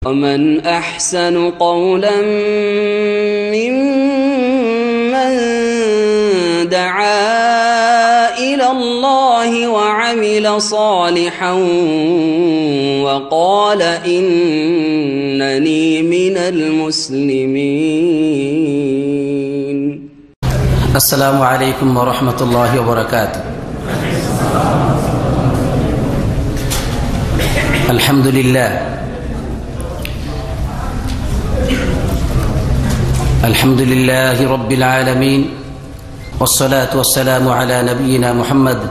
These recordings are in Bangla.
ومن أحسن قولا ممن دعا إلى الله وعمل صالحا وقال إنني من المسلمين. السلام عليكم ورحمة الله وبركاته. الحمد لله الحمد لله رب العالمين والصلاة والسلام على نبينا محمد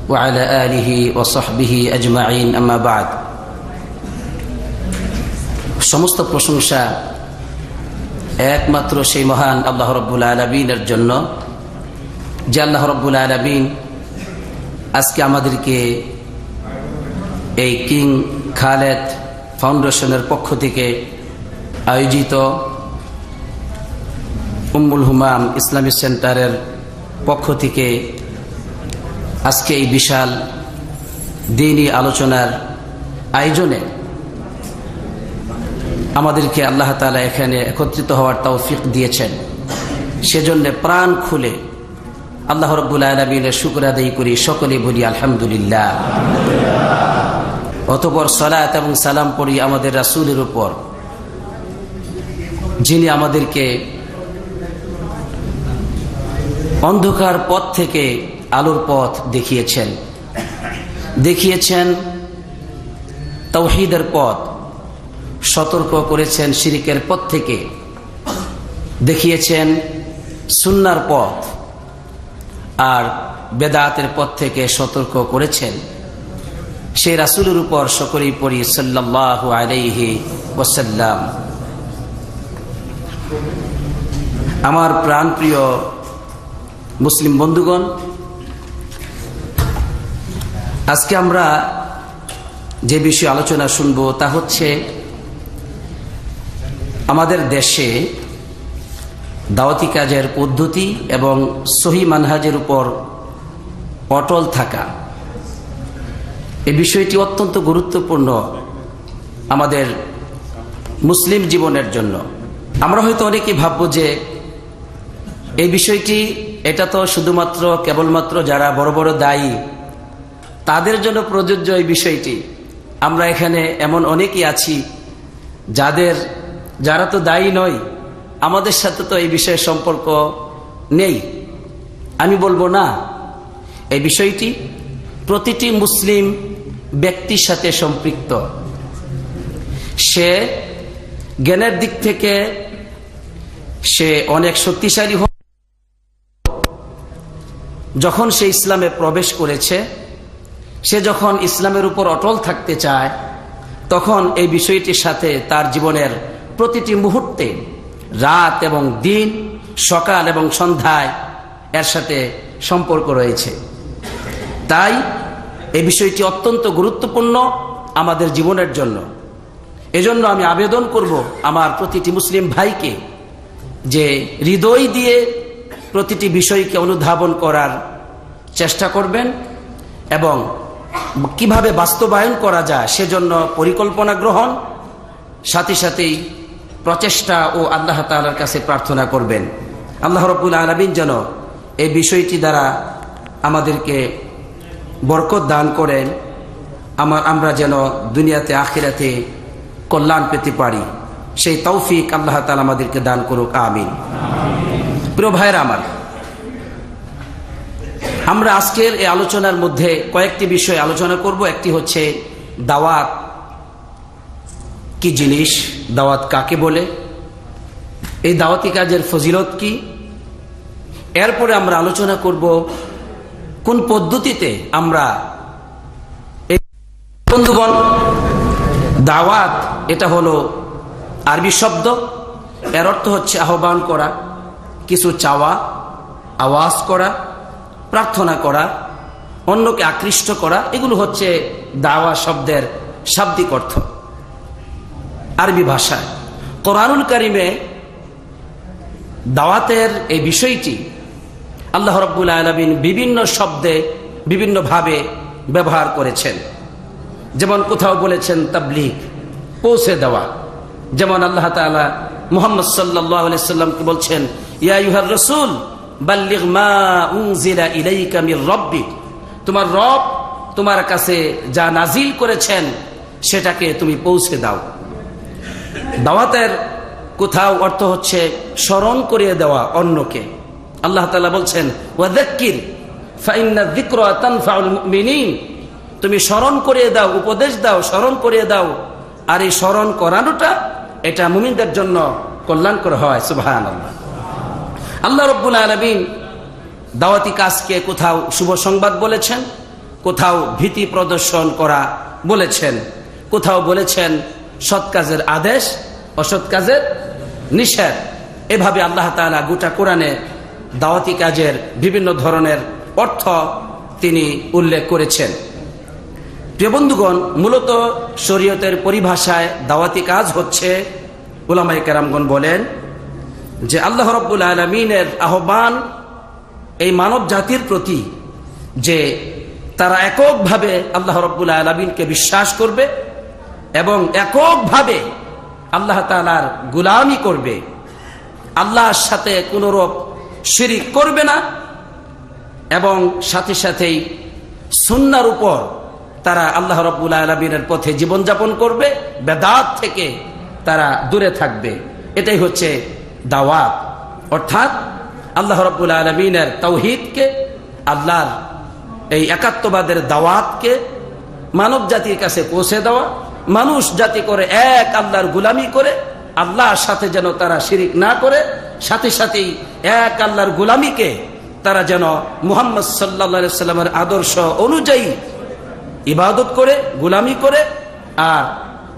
وعلى آله وصحبه أجمعين أما بعد. সমস্ত প্রশংসা একমাত্র সেই মহান আল্লাহ রাব্বুল আলামিনের জন্য, যে আল্লাহ রাব্বুল আলামিন আজকে আমাদেরকে এই কিং খালেদ ফাউন্ডেশনের পক্ষ থেকে আয়োজিত উম্মুল হুমাম ইসলামিক সেন্টারের পক্ষ থেকে আজকে এই বিশাল দ্বীনি আলোচনার আয়োজনে আমাদেরকে আল্লাহ তাআলা এখানে একত্রিত হওয়ার তৌফিক দিয়েছেন। সেজন্য প্রাণ খুলে আল্লাহ রাব্বুল আলামিনের শুকর আদায় করি, সকলে বলি আলহামদুলিল্লাহ। অতঃপর সালাত এবং সালাম পড়ি আমাদের রাসূলের উপর, যিনি আমাদেরকে অন্ধকার পথ থেকে আলোর পথ দেখিয়েছেন তাওহীদের পথ, সতর্ক করেছেন শিরকের পথ থেকে, দেখিয়েছেন সুন্নাহর পথ, আর বেদাতের পথ থেকে সতর্ক করেছেন। সেই রাসূলের উপর সকলেই পড়ি সাল্লাল্লাহু আলাইহি ওয়াসাল্লাম। আমার প্রাণপ্রিয় মুসলিম বন্ধুগণ, আজকে আমরা যে বিষয়ে আলোচনা শুনব তা হচ্ছে আমাদের দেশে দাওয়াতি কাজের পদ্ধতি এবং সহি মানহাজের উপর অটল থাকা। এই বিষয়টি অত্যন্ত গুরুত্বপূর্ণ আমাদের মুসলিম জীবনের জন্য। আমরা হয়তো অনেকেই ভাববো যে এই বিষয়টি এটা তো শুধুমাত্র কেবলমাত্র যারা বড় বড় দায়ী তাদের জন্য প্রযোজ্য এই বিষয়টি। আমরা এখানে এমন অনেকেই আছি যারা তো দায়ী নয়, আমাদের সাথে তো এই বিষয়ে সম্পর্ক নেই। আমি বলবো না, এই বিষয়টি প্রতিটি মুসলিম ব্যক্তির সাথে সম্পৃক্ত। সে জ্ঞানের দিক থেকে সে অনেক শক্তিশালী হোক, যখন সে ইসলামে প্রবেশ করেছে, সে যখন ইসলামের উপর অটল থাকতে চায়, তখন এই বিষয়টির সাথে তার জীবনের প্রতিটি মুহূর্তে, রাত এবং দিন, সকাল এবং সন্ধ্যায় এর সাথে সম্পর্ক রয়েছে। তাই এই বিষয়টি অত্যন্ত গুরুত্বপূর্ণ আমাদের জীবনের জন্য। এজন্য আমি আবেদন করব আমার প্রতিটি মুসলিম ভাইকে যে হৃদয় দিয়ে প্রতিটি বিষয়কে অনুধাবন করার চেষ্টা করবেন এবং কিভাবে বাস্তবায়ন করা যায় সেজন্য পরিকল্পনা গ্রহণ, সাথে সাথেই প্রচেষ্টা ও আল্লাহ তাআলার কাছে প্রার্থনা করবেন। আল্লাহ রাব্বুল আলামিন যেন এই বিষয়টি দ্বারা আমাদেরকে বরকত দান করেন, আমরা যেন দুনিয়াতে আখিরাতে কল্যাণ পেতে পারি, সেই তৌফিক আল্লাহ তাআলা আমাদেরকে দান করুক, আমিন। প্রিয় ভাইরা আমার, আমরা আজকের এই আলোচনার মধ্যে কয়েকটি বিষয় আলোচনা করব। একটি হচ্ছে দাওয়াত কি জিনিস, দাওয়াত কাকে বলে, এই দাওয়াতি কাজের ফজিলত কি। এরপরে আমরা আলোচনা করব কোন পদ্ধতিতে আমরা। বন্ধুগণ, দাওয়াত এটা হলো আরবি শব্দ, এর অর্থ হচ্ছে আহ্বান করা, কিছু চাওয়া, আওয়াজ করা, প্রার্থনা করা, অন্যকে আকৃষ্ট করা। এগুলো হচ্ছে দাওয়া শব্দের শাব্দিক অর্থ আরবি ভাষায়। কোরআনুল কারিমে দাওয়াতের এই বিষয়টি আল্লাহ রাব্বুল আলামিন বিভিন্ন শব্দে বিভিন্নভাবে ব্যবহার করেছেন। যেমন কোথাও বলেছেন তাবলীগ, পৌঁছে দেওয়া, যেমন আল্লাহ তাআলা মুহাম্মদ সাল্লাল্লাহু আলাইহি সাল্লামকে বলছেন, ইয়া আইয়ুহার রাসূল বাল্লিগ মা উনজিলা ইলাইকা মির রাব্বিক, তোমার রব তোমার কাছে যা নাজিল করেছেন সেটাকে তুমি পৌঁছে দাও। দাওয়াতের কোথাও অর্থ হচ্ছে স্মরণ করিয়ে দেওয়া অন্যকে। আল্লাহ তাআলা বলছেন, ওয়াযাক্কির ফাইন্না যিকরা তানফাউল মুমিনিন, তুমি স্মরণ করিয়ে দাও, উপদেশ দাও, স্মরণ করিয়ে দাও। আর এই স্মরণ করানোটা এটা মুমিনদের জন্য কল্যাণকর হয়। সুবহানাল্লাহ। আল্লাহ রাব্বুল আলামিন দাওয়াতি কাজকে কোথাও শুভ সংবাদ বলেছেন, কোথাও ভীতি প্রদর্শন করা বলেছেন, কোথাও বলেছেন সৎ কাজের আদেশ, অসৎ কাজের নিষেধ। এভাবে আল্লাহ তাআলা গোটা কোরআনে দাওয়াতি কাজের বিভিন্ন ধরনের অর্থ তিনি উল্লেখ করেছেন। প্রিয় বন্ধুগণ, মূলত শরীয়তের পরিভাষায় দাওয়াতি কাজ হচ্ছে, উলামায়ে কেরামগণ বলেন যে আল্লাহ রাব্বুল আলামিনের আহ্বান এই মানব জাতির প্রতি, যে তারা এককভাবে আল্লাহ রাব্বুল আলামিনকে বিশ্বাস করবে এবং এককভাবে আল্লাহ তাআলার গোলামি করবে, আল্লাহর সাথে কোনো রূপ শিরিক করবে না, এবং সাথে সাথেই সুন্নাহর উপর তারা আল্লাহ রাব্বুল আলামিনের পথে জীবনযাপন করবে, বেদাত থেকে তারা দূরে থাকবে। এটাই হচ্ছে দাওয়াত, অর্থাৎ আল্লাহ রাব্বুল আলামিনের তাওহীদকে, আল্লাহর এই একাত্মবাদের দাওয়াতকে মানব জাতির কাছে পৌঁছে দেওয়া। মানুষ জাতি করে এক আল্লাহর গোলামি করে, আল্লাহর সাথে যেন তারা শিরিক না করে, সাথে সাথেই এক আল্লাহর গোলামিকে তারা যেন মুহাম্মদ সাল্লাল্লাহু আলাইহি সাল্লামের আদর্শ অনুযায়ী ইবাদত করে, গোলামি করে। আর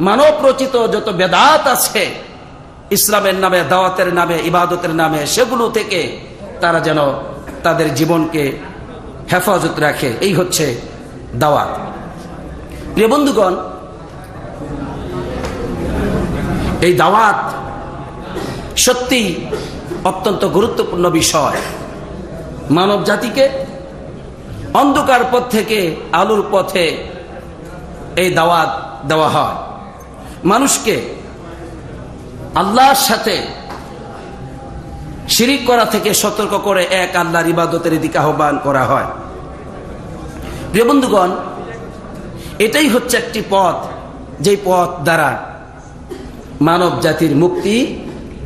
মানব রচিত যত বেদাত আছে ইসলামের নামে, দাওয়াতের নামে, ইবাদতের নামে, সেগুলো থেকে তারা যেন তাদের জীবনকে হেফাজত রাখে। এই হচ্ছে দাওয়াত। প্রিয় বন্ধুগণ, এই দাওয়াত সত্যি অত্যন্ত গুরুত্বপূর্ণ বিষয়। মানব জাতিকে অন্ধকার পথ থেকে আলোর পথে এই দাওয়াত দেওয়া হয়। মানুষকে আল্লাহর সাথে শিরিক করা থেকে সতর্ক করে এক আল্লাহর ইবাদতের দিকে আহ্বান করা হয়। প্রিয় বন্ধুগণ, এটাই হচ্ছে একটি পথ, যেই পথ দ্বারা মানব জাতির মুক্তি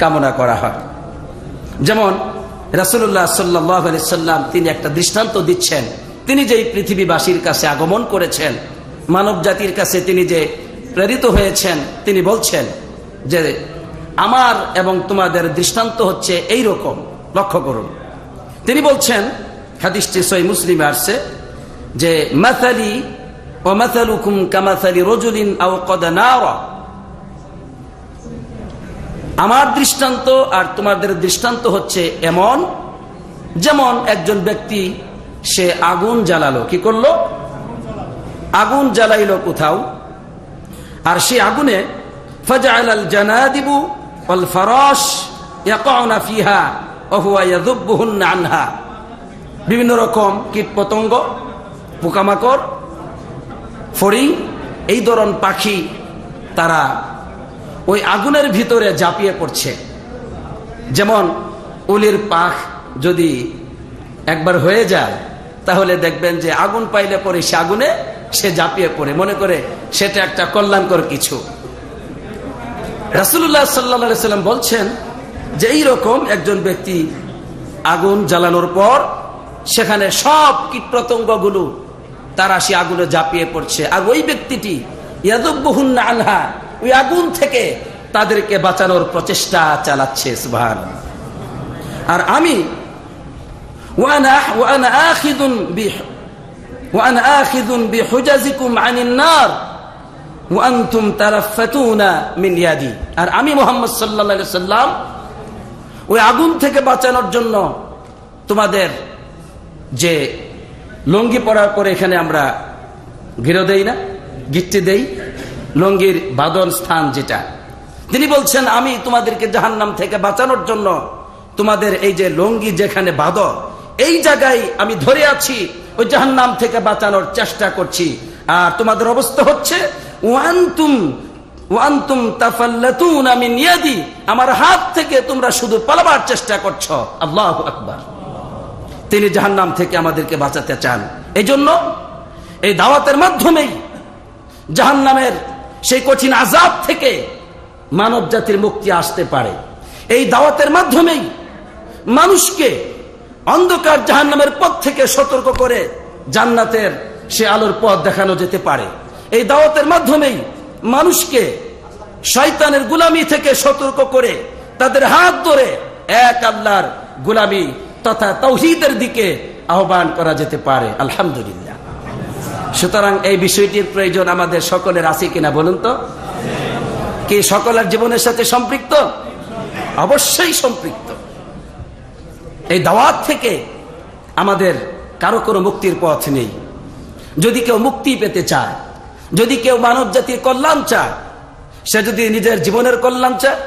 কামনা করা হয়। যেমন রাসূলুল্লাহ সাল্লাল্লাহু আলাইহি সাল্লাম তিনি একটা দৃষ্টান্ত দিচ্ছেন। তিনি যেই পৃথিবীবাসীর কাছে আগমন করেছেন, মানব জাতির কাছে তিনি যে প্রেরিত হয়েছেন, তিনি বলছেন যে আমার এবং তোমাদের দৃষ্টান্ত হচ্ছে এই রকম, লক্ষ্য করুন। তিনি বলছেন, হাদিসটি সহিহ মুসলিমে আসছে, যে মাসালি ওয়া মাসালুকুম কামাসালি রাজুলিন আওকাদা নারা, আমার দৃষ্টান্ত আর তোমাদের দৃষ্টান্ত হচ্ছে এমন, যেমন একজন ব্যক্তি সে আগুন জ্বালালো। কি করলো? আগুন জ্বালাইলো কোথাও, আর সেই আগুনে ফাজআলাল জানাদিবু ওয়াল ফারাশ ইয়াকাউনা ফিহা ওয়া হুয়া ইয়াযুবুহুন্না আনহা, বিভিন্ন রকম কীটপতঙ্গ, পোকামাকড়, ফড়িং, এই ধরনের পাখি তারা ওই আগুনের ভিতরে ঝাঁপিয়ে পড়ছে। যেমন উলির পাখ যদি একবার হয়ে যায়, তাহলে দেখবেন যে আগুন পাইলে পরে সে আগুনে সে ঝাঁপিয়ে পড়ে, মনে করে সেটা একটা কল্যাণকর কিছু। রাসূলুল্লাহ সাল্লাল্লাহু আলাইহি সাল্লাম বলছেন যে এই রকম একজন ব্যক্তি আগুন জ্বালানোর পর সেখানে সব কীটপতঙ্গগুলো তারা সে আগুনে ঝাঁপিয়ে পড়ছে, আর ওই ব্যক্তিটি ইয়াযুবুহুন্না আনহা, ওই আগুন থেকে তাদেরকে বাঁচানোর প্রচেষ্টা চালাচ্ছে। সুবহানাল্লাহ। আর আমি ওয়ানা আখিযুন বিহুজাজিকুম আনিন নার ওয়া আনতুম তারাফাতুনা মিন ইয়াদি, আর আমি মুহাম্মদ সাল্লাল্লাহু আলাইহি সাল্লাম ওই আগুন থেকে বাঁচানোর জন্য তোমাদের যে লুঙ্গি পরার পরে এখানে আমরা ঘিরে দেই না, গিট্টি দেই, লুঙ্গির বাঁধন স্থান যেটা, তিনি বলছেন আমি তোমাদেরকে জাহান্নাম থেকে বাঁচানোর জন্য তোমাদের এই যে লুঙ্গি যেখানে বাঁধো, এই জায়গায় আমি ধরে আছি, ওই জাহান্নাম থেকে বাঁচানোর চেষ্টা করছি। আর তোমাদের অবস্থা হচ্ছে ওয়ান্তুম ওয়া আনতুম তাফাল্লাতুনা মিন ইয়াদি, আমার হাত থেকে তোমরা শুধু পালাবার চেষ্টা করছো। আল্লাহু আকবার। তিনি জাহান্নাম থেকে আমাদেরকে বাঁচাতে চান। এই জন্য এই দাওয়াতের মাধ্যমেই জাহান্নামের সেই কঠিন আযাব থেকে মানব জাতির মুক্তি আসতে পারে। এই দাওয়াতের মাধ্যমেই মানুষকে অন্ধকার জাহান্নামের পথ থেকে সতর্ক করে জান্নাতের সে আলোর পথ দেখানো যেতে পারে। এই দাওয়াতের মাধ্যমেই মানুষকে শয়তানের গোলামি থেকে সতর্ক করে তাদের হাত ধরে এক আল্লাহর গোলামি তথা তাওহীদের দিকে আহ্বান করা যেতে পারে। আলহামদুলিল্লাহ। সুতরাং এই বিষয়টির প্রয়োজন আমাদের সকলের আছে কিনা বলুন তো? কি সকলের জীবনের সাথে সম্পৃক্ত? অবশ্যই সম্পৃক্ত। এই দাওয়াত থেকে আমাদের কারো কোনো মুক্তির পথ নেই। যদি কেউ মুক্তি পেতে চায়, যদি কেউ মানব জাতির কল্যাণ চায়, সে যদি নিজের জীবনের কল্যাণ চায়,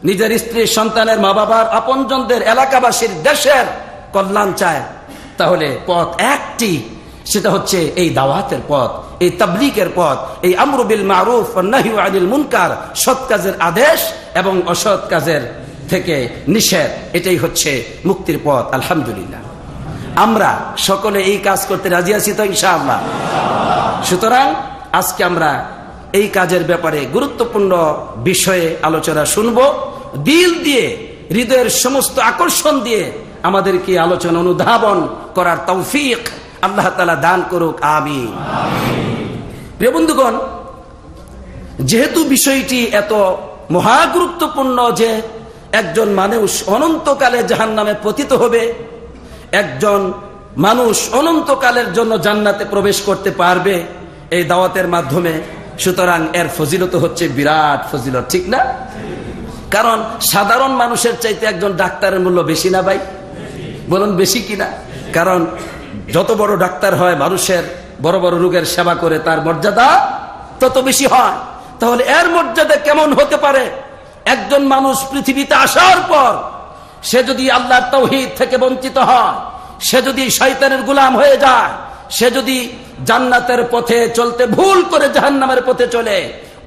নিজের স্ত্রী সন্তানের মা বাবার আপনজনদের এলাকাবাসীর দেশের কল্যাণ চায়, তাহলে পথ একটি, সেটা হচ্ছে এই দাওয়াতের পথ, এই তাবলীগের পথ, এই আমরু বিল মারুফ ওয়ান নাহয়ু আনিল মুনকার, সৎ কাজের আদেশ এবং অসৎ কাজের থেকে নিষেধ, এটাই হচ্ছে মুক্তির পথ। আলহামদুলিল্লাহ। আমরা সকলে এই কাজ করতে রাজি আছি তো ইনশাআল্লাহ? সুতরাং আজকে আমরা এই কাজের ব্যাপারে গুরুত্বপূর্ণ বিষয়ে আলোচনা শুনব। দিল দিয়ে, হৃদয়ের সমস্ত আকর্ষণ দিয়ে আমাদেরকে আলোচনা অনুধাবন করার তৌফিক আল্লাহ তাআলা দান করুক। আমিন। প্রিয় বন্ধুগণ, যেহেতু বিষয়টি এত মহা গুরুত্বপূর্ণ যে একজন মানুষ অনন্তকালে জাহান্নামে পতিত হবে, একজন মানুষ অনন্তকালের জন্য জান্নাতে প্রবেশ করতে পারবে এই দাওয়াতের মাধ্যমে, সুতরাং এর ফজিলত হচ্ছে বিরাট ফজিলত, ঠিক না? কারণ সাধারণ মানুষের চাইতে একজন ডাক্তারের মূল্য বেশি না ভাই? বলুন বেশি কিনা? কারণ যত বড় ডাক্তার হয়, মানুষের বড় বড় রোগের সেবা করে, তার মর্যাদা তত বেশি হয়। তাহলে এর মর্যাদা কেমন হতে পারে? একজন মানুষ পৃথিবীতে আসার পর সে যদি আল্লাহর তাওহীদ থেকে বঞ্চিত হয়, সে যদি শয়তানের গোলাম হয়ে যায়, সে যদি জান্নাতের পথে চলতে ভুল করে জাহান্নামের পথে চলে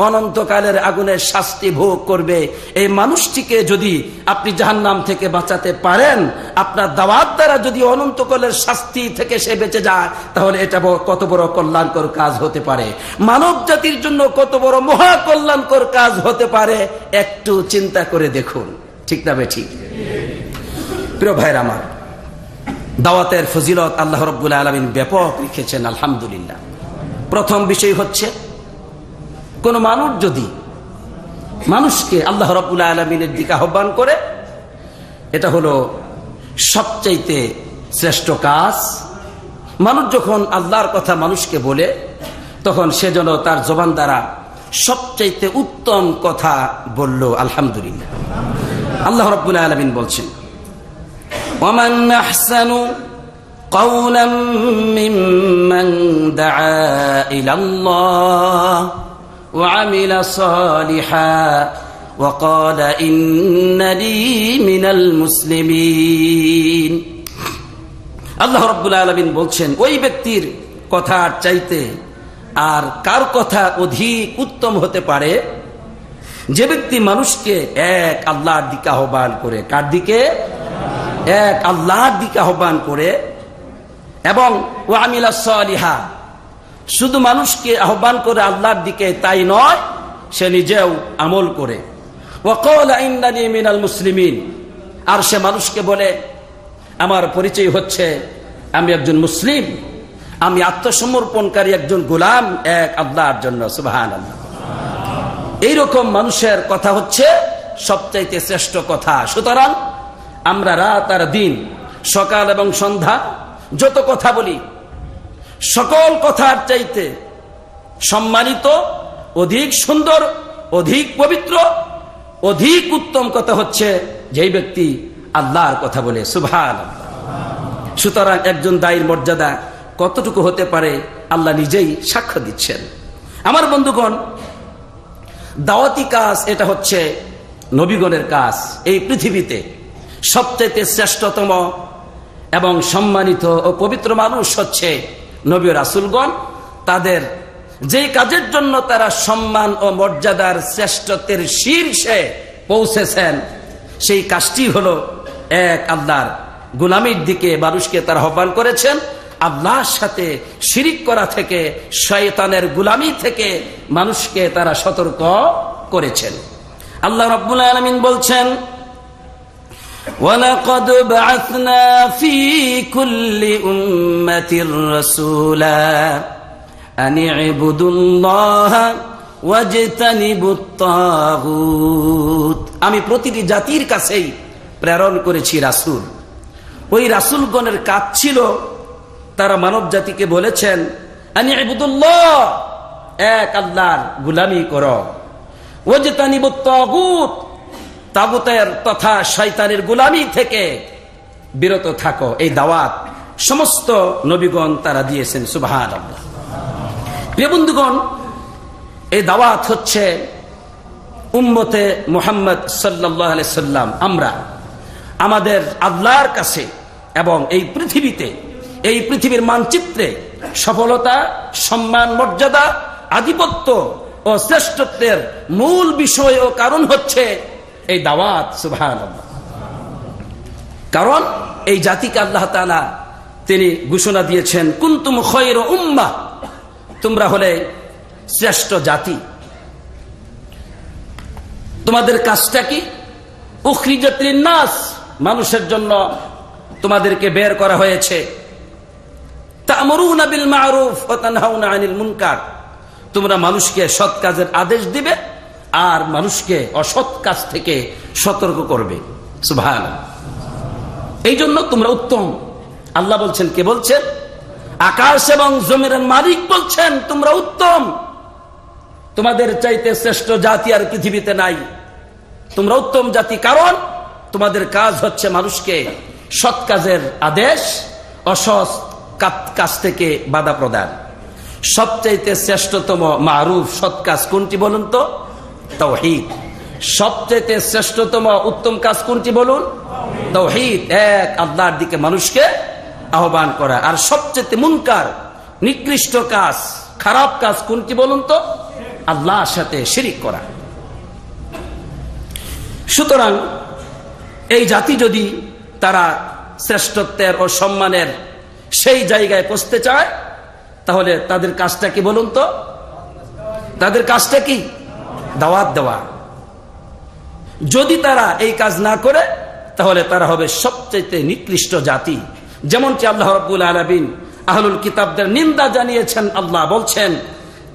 অনন্তকালের আগুনের শাস্তি ভোগ করবে। এই মানুষটিকে যদি আপনি জাহান্নাম থেকে বাঁচাতে পারেন, আপনার দাওয়াত দ্বারা যদি অনন্তকালের শাস্তি থেকে সে বেঁচে যায়, তাহলে এটা কত বড় কল্যাণকর কাজ হতে পারে, মানব জাতির জন্য কত বড় মহা কল্যাণকর কাজ হতে পারে, একটু চিন্তা করে দেখুন। ঠিক না ভাই? ঠিক। প্রিয় ভাইরা আমার, দাওয়াতের ফজিলত আল্লাহ রাব্বুল আলামিন ব্যাপক লিখেছেন। আলহামদুলিল্লাহ। প্রথম বিষয় হচ্ছে, কোন মানুষ যদি মানুষকে আল্লাহ রাব্বুল আলামিনের দিকে আহ্বান করে, এটা হলো সবচাইতে শ্রেষ্ঠ কাজ। মানুষ যখন আল্লাহর কথা মানুষকে বলে, তখন সে যেন তার জবান দ্বারা সবচাইতে উত্তম কথা বলল। আলহামদুলিল্লাহ। আল্লাহ রাব্বুল আলামিন বলছেন, ومن أحسن قولا ممن دعا إلى الله وعمل صالحا وقال إنني من المسلمين। আল্লাহ রাব্বুল আলামিন বলছেন, ওই ব্যক্তির কথার চাইতে আর কার কথা অধিক উত্তম হতে পারে, যে ব্যক্তি মানুষকে এক আল্লাহর দিকে আহ্বান করে। কার দিকে? এক আল্লাহর দিকে আহ্বান করে। এবং ওয়া আমিলা সালিহা, শুধু মানুষকে আহ্বান করে আল্লাহর দিকে তাই নয়, সে নিজেও আমল করে। ওয়া ক্বালা ইন্নানি মিনাল মুসলিমিন, আর সে মানুষকে বলে, আমার পরিচয় হচ্ছে আমি একজন মুসলিম, আমি আত্মসমর্পণকারী একজন গোলাম এক আল্লাহর জন্য। সুবহানাল্লাহ। এইরকম মানুষের কথা হচ্ছে সবচাইতে শ্রেষ্ঠ কথা। সুতরাং আমরা রাত আর দিন, সকাল এবং সন্ধ্যা যত কথা বলি, সকল কথার চাইতে সম্মানিত, অধিক সুন্দর, অধিক পবিত্র, অধিক উত্তম কথা হচ্ছে যেই ব্যক্তি আল্লাহর কথা বলে। সুবহানাল্লাহ। সুতরাং একজন দায়ীর মর্যাদা কতটুকু হতে পারে আল্লাহ নিজেই সাক্ষ্য দিচ্ছেন। আমার বন্ধুগণ, দাওয়াতি কাজ এটা হচ্ছে নবীগণের কাজ। এই পৃথিবীতে সবচেয়ে শ্রেষ্ঠতম এবং সম্মানিত ও পবিত্র মানুষ হচ্ছে নবী রাসূলগণ। তাদের যেই কাজের জন্য তারা সম্মান ও মর্যাদার শ্রেষ্ঠত্বের শীর্ষে পৌঁছেছেন, সেই কাজটি হলো এক আল্লাহর গোলামির দিকে মানুষকে তারা আহ্বান করেছেন, আল্লাহর সাথে শিরিক করা থেকে, শয়তানের গোলামি থেকে মানুষকে তারা সতর্ক করেছেন। আল্লাহ রাব্বুল আলামিন বলছেন, وَلَقَدْ بَعَثْنَا فِي كُلِّ أُمَّةٍ رَسُولًا أَنِ اعْبُدُوا اللَّهَ وَاجْتَنِبُوا الطَّاغُوتَ। আমি প্রতিটি জাতির কাছেই প্রেরণ করেছি রাসূল। ওই রাসূলগণের কাজ ছিল তারা মানব জাতিকে বলেছেন, আনি ইবুদুল্লাহ, এক আল্লাহর গোলামি করো, ওয়াজতানিবুত তাগুত, তাগুতের তথা শয়তানের গোলামি থেকে বিরত থাকো। এই দাওয়াত সমস্ত নবীগণ তারা দিয়েছেন। সুবহানাল্লাহ। প্রিয় বন্ধুগণ, এই দাওয়াত হচ্ছে উম্মতে মুহাম্মদ সাল্লাল্লাহু আলাইহি সাল্লাম, আমরা আমাদের আল্লাহর কাছে এবং এই পৃথিবীতে, এই পৃথিবীর মানচিত্রে সফলতা, সম্মান, মর্যাদা, আধিপত্য ও শ্রেষ্ঠত্বের মূল বিষয় ও কারণ হচ্ছে এই দাওয়াত। সুবহানাল্লাহ। কারণ এই জাতিকে আল্লাহ তাআলা তিনি ঘোষণা দিয়েছেন, কুনতুম খায়রা উম্মাহ, তোমরা হলে শ্রেষ্ঠ জাতি। তোমাদের কাজটা কি? উখরিজাত লিন-নাস, মানুষের জন্য তোমাদেরকে বের করা হয়েছে। তা'মুরুনা বিল মা'রুফ ওয়া তানহাউনা আনিল মুনকার, তোমরা মানুষকে সৎ কাজের আদেশ দিবে আর মানুষকে অসৎ কাজ থেকে সতর্ক করবে। সুবহানাল্লাহ। এই জন্য তোমরা উত্তম। আল্লাহ বলছেন, কে বলছেন? আকাশ এবং জমিনের মালিক বলছেন, তোমরা উত্তম, তোমাদের চাইতে শ্রেষ্ঠ জাতি আর পৃথিবীতে নাই। তোমরা উত্তম জাতি, কারণ তোমাদের কাজ হচ্ছে মানুষকে সৎ কাজের আদেশ, অসৎ কাজ থেকে বাধা প্রদান। সবচাইতে শ্রেষ্ঠতম মারুফ সৎ কাজ কোনটি বলুন তো? তাওহীদ। সবচাইতে শ্রেষ্ঠতম উত্তম কাজ কোনটি বলুন? তাওহীদ, এক আল্লাহর দিকে মানুষকে আহ্বান করা। আর সবচাইতে মুনকার, নিকৃষ্ট কাজ, খারাপ কাজ কোনটি বলুন তো? আল্লাহর সাথে শিরিক করা। সুতরাং এই জাতি যদি তারা শ্রেষ্ঠত্বের ও সম্মানের সেই জায়গায় পৌঁছতে চায়, তাহলে তাদের কাজটা কি বলুন তো? তাদের কাজটা কি? দাওয়াত দেওয়া। যদি তারা এই কাজ না করে, তাহলে তারা হবে সবচেয়ে নিকৃষ্ট জাতি। যেমনটি আল্লাহ রাব্বুল আলামিন আহলুল কিতাবদের নিন্দা জানিয়েছেন। আল্লাহ বলছেন,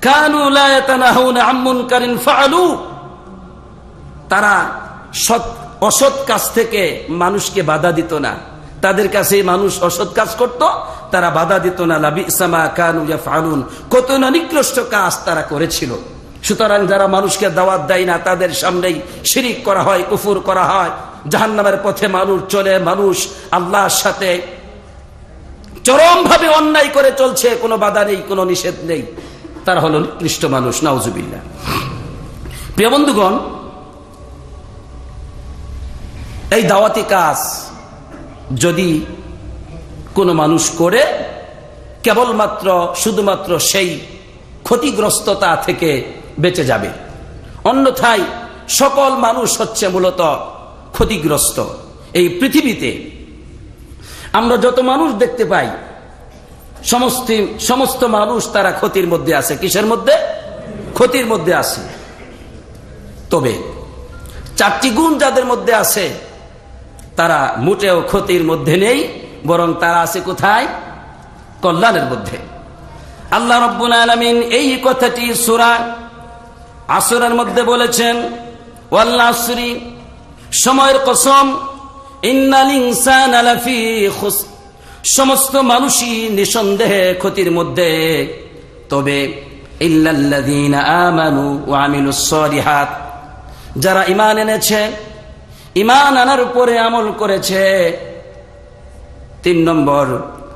কানু লা ইয়াতানাহুনা আন মুনকারিন ফাআলু, তারা অসৎ কাজ থেকে মানুষকে বাধা দিত না। তাদের কাছে মানুষ অসৎ কাজ করত, তারা বাধা দিত না। লাবিসা মা কানু ইয়াফআলুন, কত না নিকৃষ্ট কাজ তারা করেছিল। সুতরাং যারা মানুষকে দাওয়াত দেয় না, তাদের সামনেই শিরিক করা হয়, কুফর করা হয়, জাহান্নামের পথে মানুষ চলে, মানুষ আল্লাহর সাথে চরমভাবে অন্যায় করে চলছে, কোনো বাধা নেই, কোনো নিষেধ নেই, তারা হলো নিকৃষ্ট মানুষ। নাউজুবিল্লাহ। প্রিয় বন্ধুগণ, এই দাওয়াতি কাজ যদি কোনো মানুষ করে, কেবলমাত্র শুধুমাত্র সেই ক্ষতিগ্রস্ততা থেকে বেঁচে যাবে। অন্যথায় সকল মানুষ হচ্ছে মূলত ক্ষতিগ্রস্ত। এই পৃথিবীতে আমরা যত মানুষ দেখতে পাই, সমস্ত মানুষ তারা ক্ষতির মধ্যে আছে। কিসের মধ্যে? ক্ষতির মধ্যে আছে। তবে চারটি গুণ যাদের মধ্যে আছে, তারা মোটেও ক্ষতির মধ্যে নেই, বরং তারা আছে কোথায়? কল্যাণের মধ্যে। আল্লাহ রাব্বুল আলামিন এই কথাটি সূরা আসরের মধ্যে বলেছেন, ওয়াল আসরি, সময়ের কসম, ইন্নাল ইনসানা লাফি খুসর, সমস্ত মানুষই নিঃসন্দেহে ক্ষতির মধ্যে। তবে ইল্লাল্লাযীনা আমানু ওয়া আমিলুস সালিহাত, যারা ঈমান এনেছে, ঈমান আনার উপরে আমল করেছে। 3 নম্বর,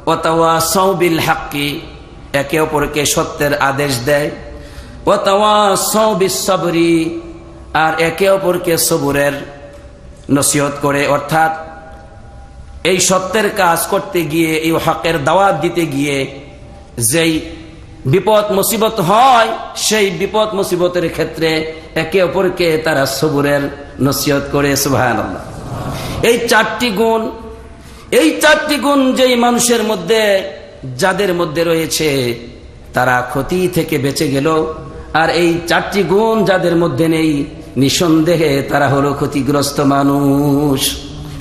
ওয়া তাওয়াসাউ বিল হাক্কি, একে অপরকে সত্যের আদেশ দেয়। ওয়া তাওয়াসাউ বিস সাবরি, আর একে অপরকে সবুরের নসিহত করে। অর্থাৎ এই সত্যের কাজ করতে গিয়ে, এই হকের দাওয়াত দিতে গিয়ে যেই বিপদ মুসিবত হয়, সেই বিপদ মুসিবতের ক্ষেত্রে একে অপরকে তারা সবুরের নসিহত করে। সুবহানাল্লাহ। এই চারটি গুণ যেই মানুষের মধ্যে, যাদের মধ্যে রয়েছে, তারা ক্ষতি থেকে বেঁচে গেল। আর এই চারটি গুণ যাদের মধ্যে নেই, নিঃসন্দেহে তারা হলো ক্ষতিগ্রস্ত মানুষ।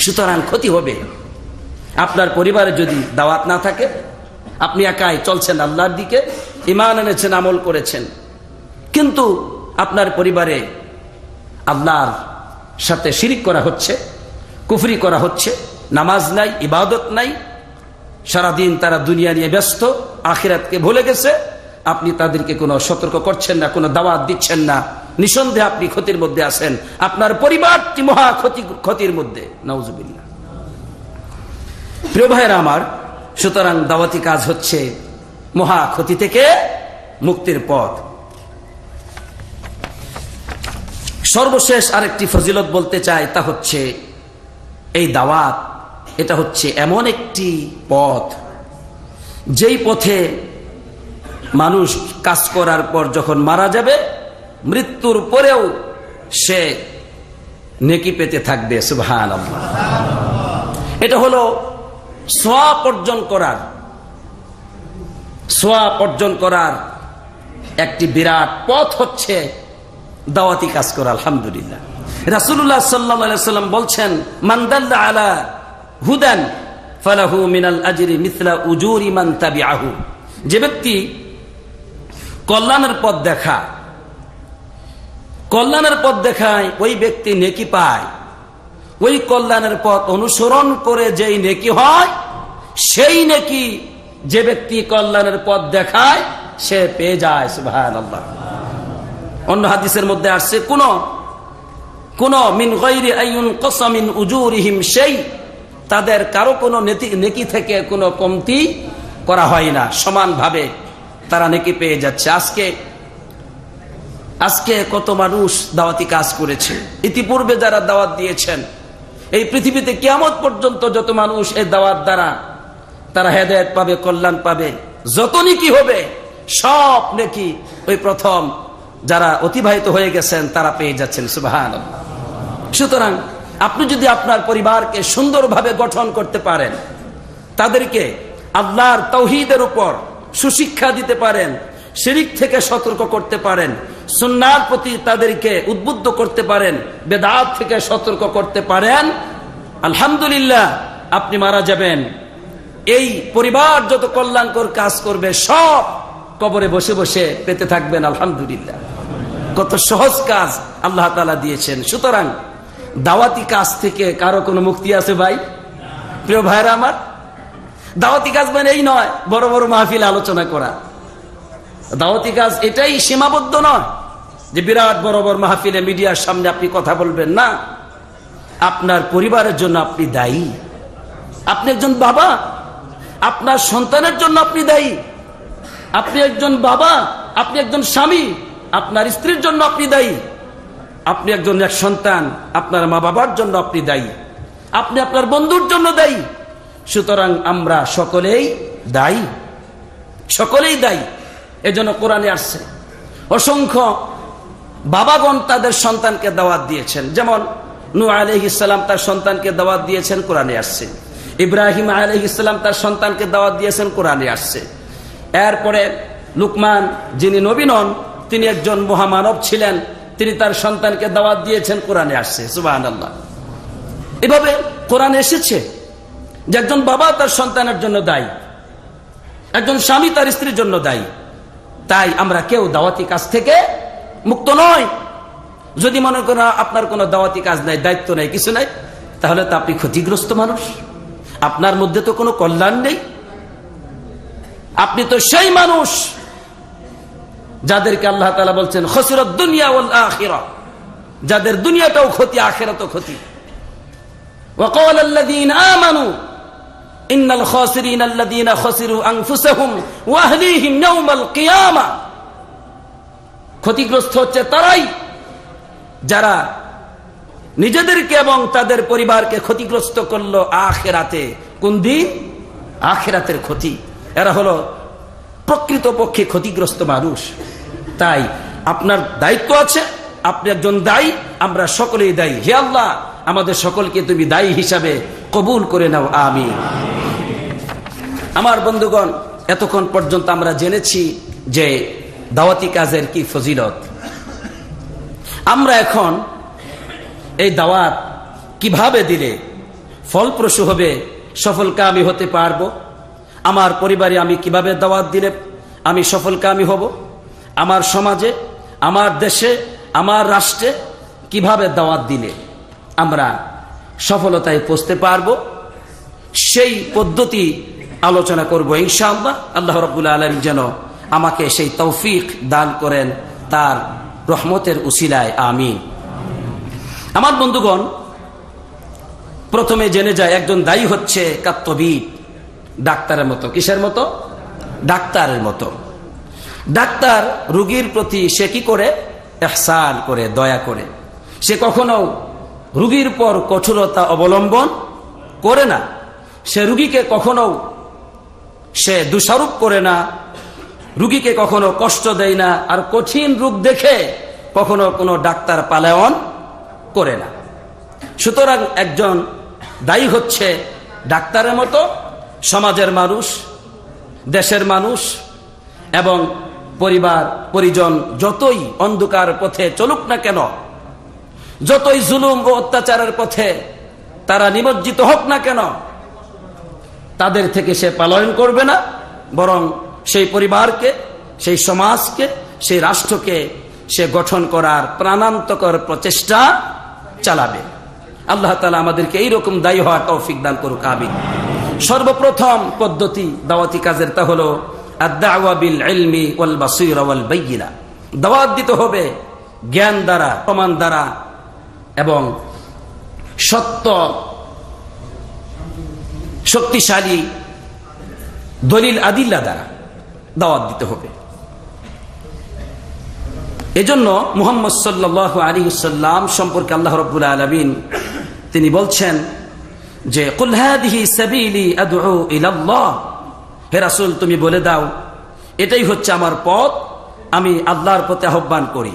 সুতরাং ক্ষতি হবে। আপনার পরিবারে যদি দাওয়াত না থাকে, আপনি একাই চলছেন আল্লাহর দিকে, ঈমান এনেছেন, আমল করেছেন, কিন্তু আপনার পরিবারে আল্লাহর সাথে শিরিক করা হচ্ছে, কুফরি করা হচ্ছে, নামাজ নাই, ইবাদত নাই, সারাদিন তারা দুনিয়া নিয়ে ব্যস্ত, আখিরাতকে ভুলে গেছে, আপনি তাদেরকে কোনো সতর্ক করছেন না, কোনো দাওয়াত দিচ্ছেন না, নিঃসন্দেহে আপনি ক্ষতির মধ্যে আছেন। আপনার পরিবারটি মহা ক্ষতির মধ্যে। নাউজুবিল্লাহ। প্রিয় ভাইয়েরা আমার, সুতরাং দাওয়াতি কাজ হচ্ছে মহা ক্ষতি থেকে মুক্তির পথ। সর্বশেষ আরেকটি ফজিলত বলতে চাই, তা হচ্ছে এই দাওয়াত, এটা হচ্ছে এমন একটি পথ, যেই পথে মানুষ কাজ করার পর যখন মারা যাবে, মৃত্যুর পরেও সে নেকি পেতে থাকবে। সুবহানাল্লাহ। এটা হলো সওয়াব অর্জন করার একটি বিরাট পথ হচ্ছে দাওয়াতি কাজ করা। আলহামদুলিল্লাহ। রাসূলুল্লাহ সাল্লাল্লাহু আলাইহি ওয়াসাল্লাম বলছেন, মান দাল্লা আলা হুদান ফালাহু মিনাল আজরি মিথলা উজুরি মান তাবিআহু। যে ব্যক্তি কল্যাণের পথ দেখায়, ওই ব্যক্তি নেকি পায়। ওই কল্যাণের পথ অনুসরণ করে যেই নেকি হয়, সেই নেকি যে ব্যক্তি কল্যাণের পথ দেখায় সে পেয়ে যায়। সুবহানাল্লাহ। অন্য হাদিসের মধ্যে আসছে, কোন মিন গায়রি আইয়ুন কসমিন উজুরিহিম সেই, তাদের কারো কোনো নেকি থেকে কোনো কমতি করা হয় না, সমানভাবে তারা নেকি পেয়ে যাচ্ছে। আজকে কত মানুষ দাওয়াতি কাজ করেছে, ইতিপূর্বে যারা দাওয়াত দিয়েছেন, এই পৃথিবীতে কিয়ামত পর্যন্ত যত মানুষ এই দাওয়াত দ্বারা তারা হেদায়েত পাবে, কল্যাণ পাবে, যত নেকি হবে, সব নেকি ওই প্রথম যারা অতিবাহিত হয়ে গেছেন তারা পেয়ে যাচ্ছেন। সুবহানাল্লাহ। সুতরাং আপনি যদি আপনার পরিবারকে সুন্দরভাবে গঠন করতে পারেন, তাদেরকে আল্লাহর তাওহীদের উপর সুশিক্ষা দিতে পারেন, শিরিক থেকে সতর্ক করতে পারেন, সুন্নাহর প্রতি তাদেরকে উদ্বুদ্ধ করতে পারেন, বেদাত থেকে সতর্ক করতে পারেন, আলহামদুলিল্লাহ, আপনি মারা যাবেন। এই পরিবার যত কল্যাণকর কাজ করবে, সব কবরে বসে বসে পেতে থাকবেন। আলহামদুলিল্লাহ। কত সহজ কাজ আল্লাহ তাআলা দিয়েছেন। সুতরাং দাওয়াতি কাজ থেকে কারো কোনো মুক্তি আছে ভাই? প্রিয় ভাইরা আমার, দাওয়াতি কাজ মানে এই নয় বড় বড় মাহফিলে আলোচনা করা। দাওয়াতি কাজ এটাই সীমাবদ্ধ নয় যে বিরাট বড় বড় মাহফিলে মিডিয়ার সামনে আপনি কথা বলবেন। না, আপনার পরিবারের জন্য আপনি দায়ী। আপনি একজন বাবা, আপনার সন্তানের জন্য আপনি দায়ী। আপনি একজন বাবা, আপনি একজন স্বামী, আপনার স্ত্রীর জন্য আপনি দায়ী। আপনি একজন সন্তান, আপনার মা বাবার জন্য আপনি দায়ী। আপনি আপনার বন্ধুর জন্য দায়ী। সুতরাং আমরা সকলেই দায়ী, সকলেই দায়ী। এজন্য কোরআনে আসছে অসংখ্য বাবাগণ তাদের সন্তানকে দাওয়াত দিয়েছেন। যেমন নূহ আলাইহিস সালাম তার সন্তানকে দাওয়াত দিয়েছেন, কোরআনে আসছে। ইব্রাহিম আলাইহিস সালাম তার সন্তানকে দাওয়াত দিয়েছেন, কোরআনে আসছে। এরপরে লুকমান, যিনি নবী নন, তিনি একজন মহামানব ছিলেন, তিনি তার সন্তানকে দাওয়াত দিয়েছেন, কোরআনে আসছে। সুবহানাল্লাহ। এভাবে কোরআনে এসেছে যে একজন বাবা তার সন্তানের জন্য দায়ী, একজন স্বামী তার স্ত্রীর জন্য দায়ী। তাই আমরা কেউ দাওয়াতি কাজ থেকে মুক্ত নয়। যদি মনে করেন আপনার কোনো দাওয়াতি কাজ নাই, দায়িত্ব নাই, কিছু নাই, তাহলে তো আপনি ক্ষতিগ্রস্ত মানুষ। আপনার মধ্যে তো কোনো কল্যাণ নেই। আপনি তো সেই মানুষ যাদেরকে আল্লাহ তাআলা বলছেন খসিরাদ দুনিয়া ওয়াল আখিরাহ, যাদের দুনিয়াটাও ক্ষতি, আখিরাতও ক্ষতি। ওয়া ক্বালা আল্লাযীনা আমানু ইন্নাল খাসিরিনা আল্লাযীনা খাসিরু আনফুসাহুম ওয়া আহলিহিম ইয়াওমাল কিয়ামা। ক্ষতিগ্রস্ত হচ্ছে তারাই যারা নিজেদেরকে এবং তাদের পরিবারকে ক্ষতিগ্রস্ত করলো আখিরাতে। কোন দিন? আখিরাতের ক্ষতি। এরা হলো প্রকৃতপক্ষে ক্ষতিগ্রস্ত মানুষ। তাই আপনার দায়িত্ব আছে, আপনি একজন দায়ী, আমরা সকলেই দায়ী। হে আল্লাহ, আমাদের সকলকে তুমি দায়ী হিসাবে কবুল করে নাও, আমিন। আমার বন্ধুগণ, এতক্ষণ পর্যন্ত আমরা জেনেছি যে দাওয়াতি কাজের কি ফজিলত। আমরা এখন এই দাওয়াত কিভাবে দিলে ফলপ্রসূ হবে, সফলকামী হতে পারবো, আমার পরিবারে আমি কিভাবে দাওয়াত দিলে আমি সফলকামী হব, আমার সমাজে, আমার দেশে, আমার রাষ্ট্রে কিভাবে দাওয়াত দিলে আমরা সফলতায় পৌঁছতে পারবো, সেই পদ্ধতি আলোচনা করব ইনশাআল্লাহ। আল্লাহ রাব্বুল আলামিন যেন আমাকে সেই তৌফিক দান করেন তার রহমতের উসিলায়, আমিন। আমার বন্ধুগণ, প্রথমে জেনে যায় একজন দায়ী হচ্ছে কাত্তবীব, ডাক্তারের মতো। কিসের মতো? ডাক্তারের মতো। ডাক্তার রোগীর প্রতি সে কি করে? ইহসান করে, দয়া করে। সে কখনো রোগীর পর কঠোরতা অবলম্বন করে না। সে রোগীকে কখনো সে দোষারোপ করে না, রোগীকে কখনো কষ্ট দেয় না, আর কঠিন রোগ দেখে কখনো কোনো ডাক্তার পালায়ন করে না। সুতরাং একজন দায়ী হচ্ছে ডাক্তারের মতো। সমাজের মানুষ, দেশের মানুষ এবং পরিবার পরিজন যতই অন্ধকার পথে চলুক না কেন, যতই জুলুম ও অত্যাচারের পথে তারা নিমজ্জিত হোক না কেন, তাদের থেকে সে পালায়ন করবে না, বরং সেই পরিবারকে, সেই সমাজকে, সেই রাষ্ট্রকে সে গঠন করার প্রাণান্তকর প্রচেষ্টা চালাবে। আল্লাহ তাআলা আমাদেরকে এইরকম দায়ী হওয়ার তৌফিক দান করুক, আমিন। সর্বপ্রথম পদ্ধতি দাওয়াতি কাজের তা হলো আদ-দাওয়া বিল ইলমি ওয়াল বাসীরা ওয়াল বাইয়িনা। দাওয়াত দিতে হবে জ্ঞান দ্বারা, প্রমাণ দ্বারা এবং সত্য শক্তিশালী দলিল আদিল্লা দ্বারা দাওয়াত দিতে হবে। এজন্য মুহাম্মদ সাল্লাল্লাহু আলাইহি ওয়াসাল্লাম সম্পর্কে আল্লাহ রাব্বুল আলামিন তিনি বলছেন যে কুল হাদিহি সাবিলি আদউ ইলাল্লাহ, হে রাসূল তুমি বলে দাও এটাই হচ্ছে আমার পথ, আমি আল্লাহর পথে আহ্বান করি।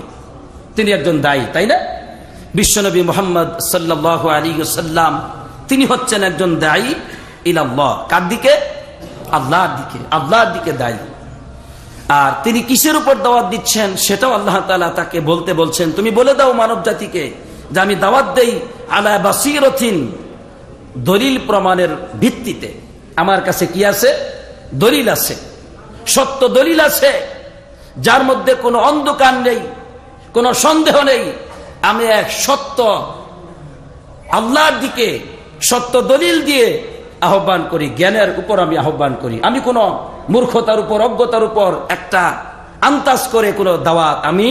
তিনি একজন দায়ী, তাই না? বিশ্বনবী মুহাম্মদ সাল্লাল্লাহু আলাইহি ওয়াসাল্লাম তিনি হচ্ছেন একজন দায়ী ইলাল্লাহ। কার দিকে? আল্লাহর দিকে, আল্লাহর দিকে দায়ী। আর তিনি কিসের উপর দাওয়াত দিচ্ছেন সেটাও আল্লাহ তাআলা তাকে বলতে বলছেন, তুমি বলে দাও মানব জাতিকে যে আমি দাওয়াত দেই আলা বাসীরাতিন, দলিল প্রমাণের ভিত্তিতে। আমার কাছে কি আছে? দলিল আছে, সত্য দলিল আছে, যার মধ্যে কোনো অন্ধকার নেই, কোনো সন্দেহ নেই। আমি এক সত্য আল্লাহর দিকে সত্য দলিল দিয়ে আহ্বান করি, জ্ঞানের উপর আমি আহ্বান করি। আমি কোনো মূর্খতার উপর, অজ্ঞতার উপর একটা আন্তাজ করে কোনো দাওয়াত আমি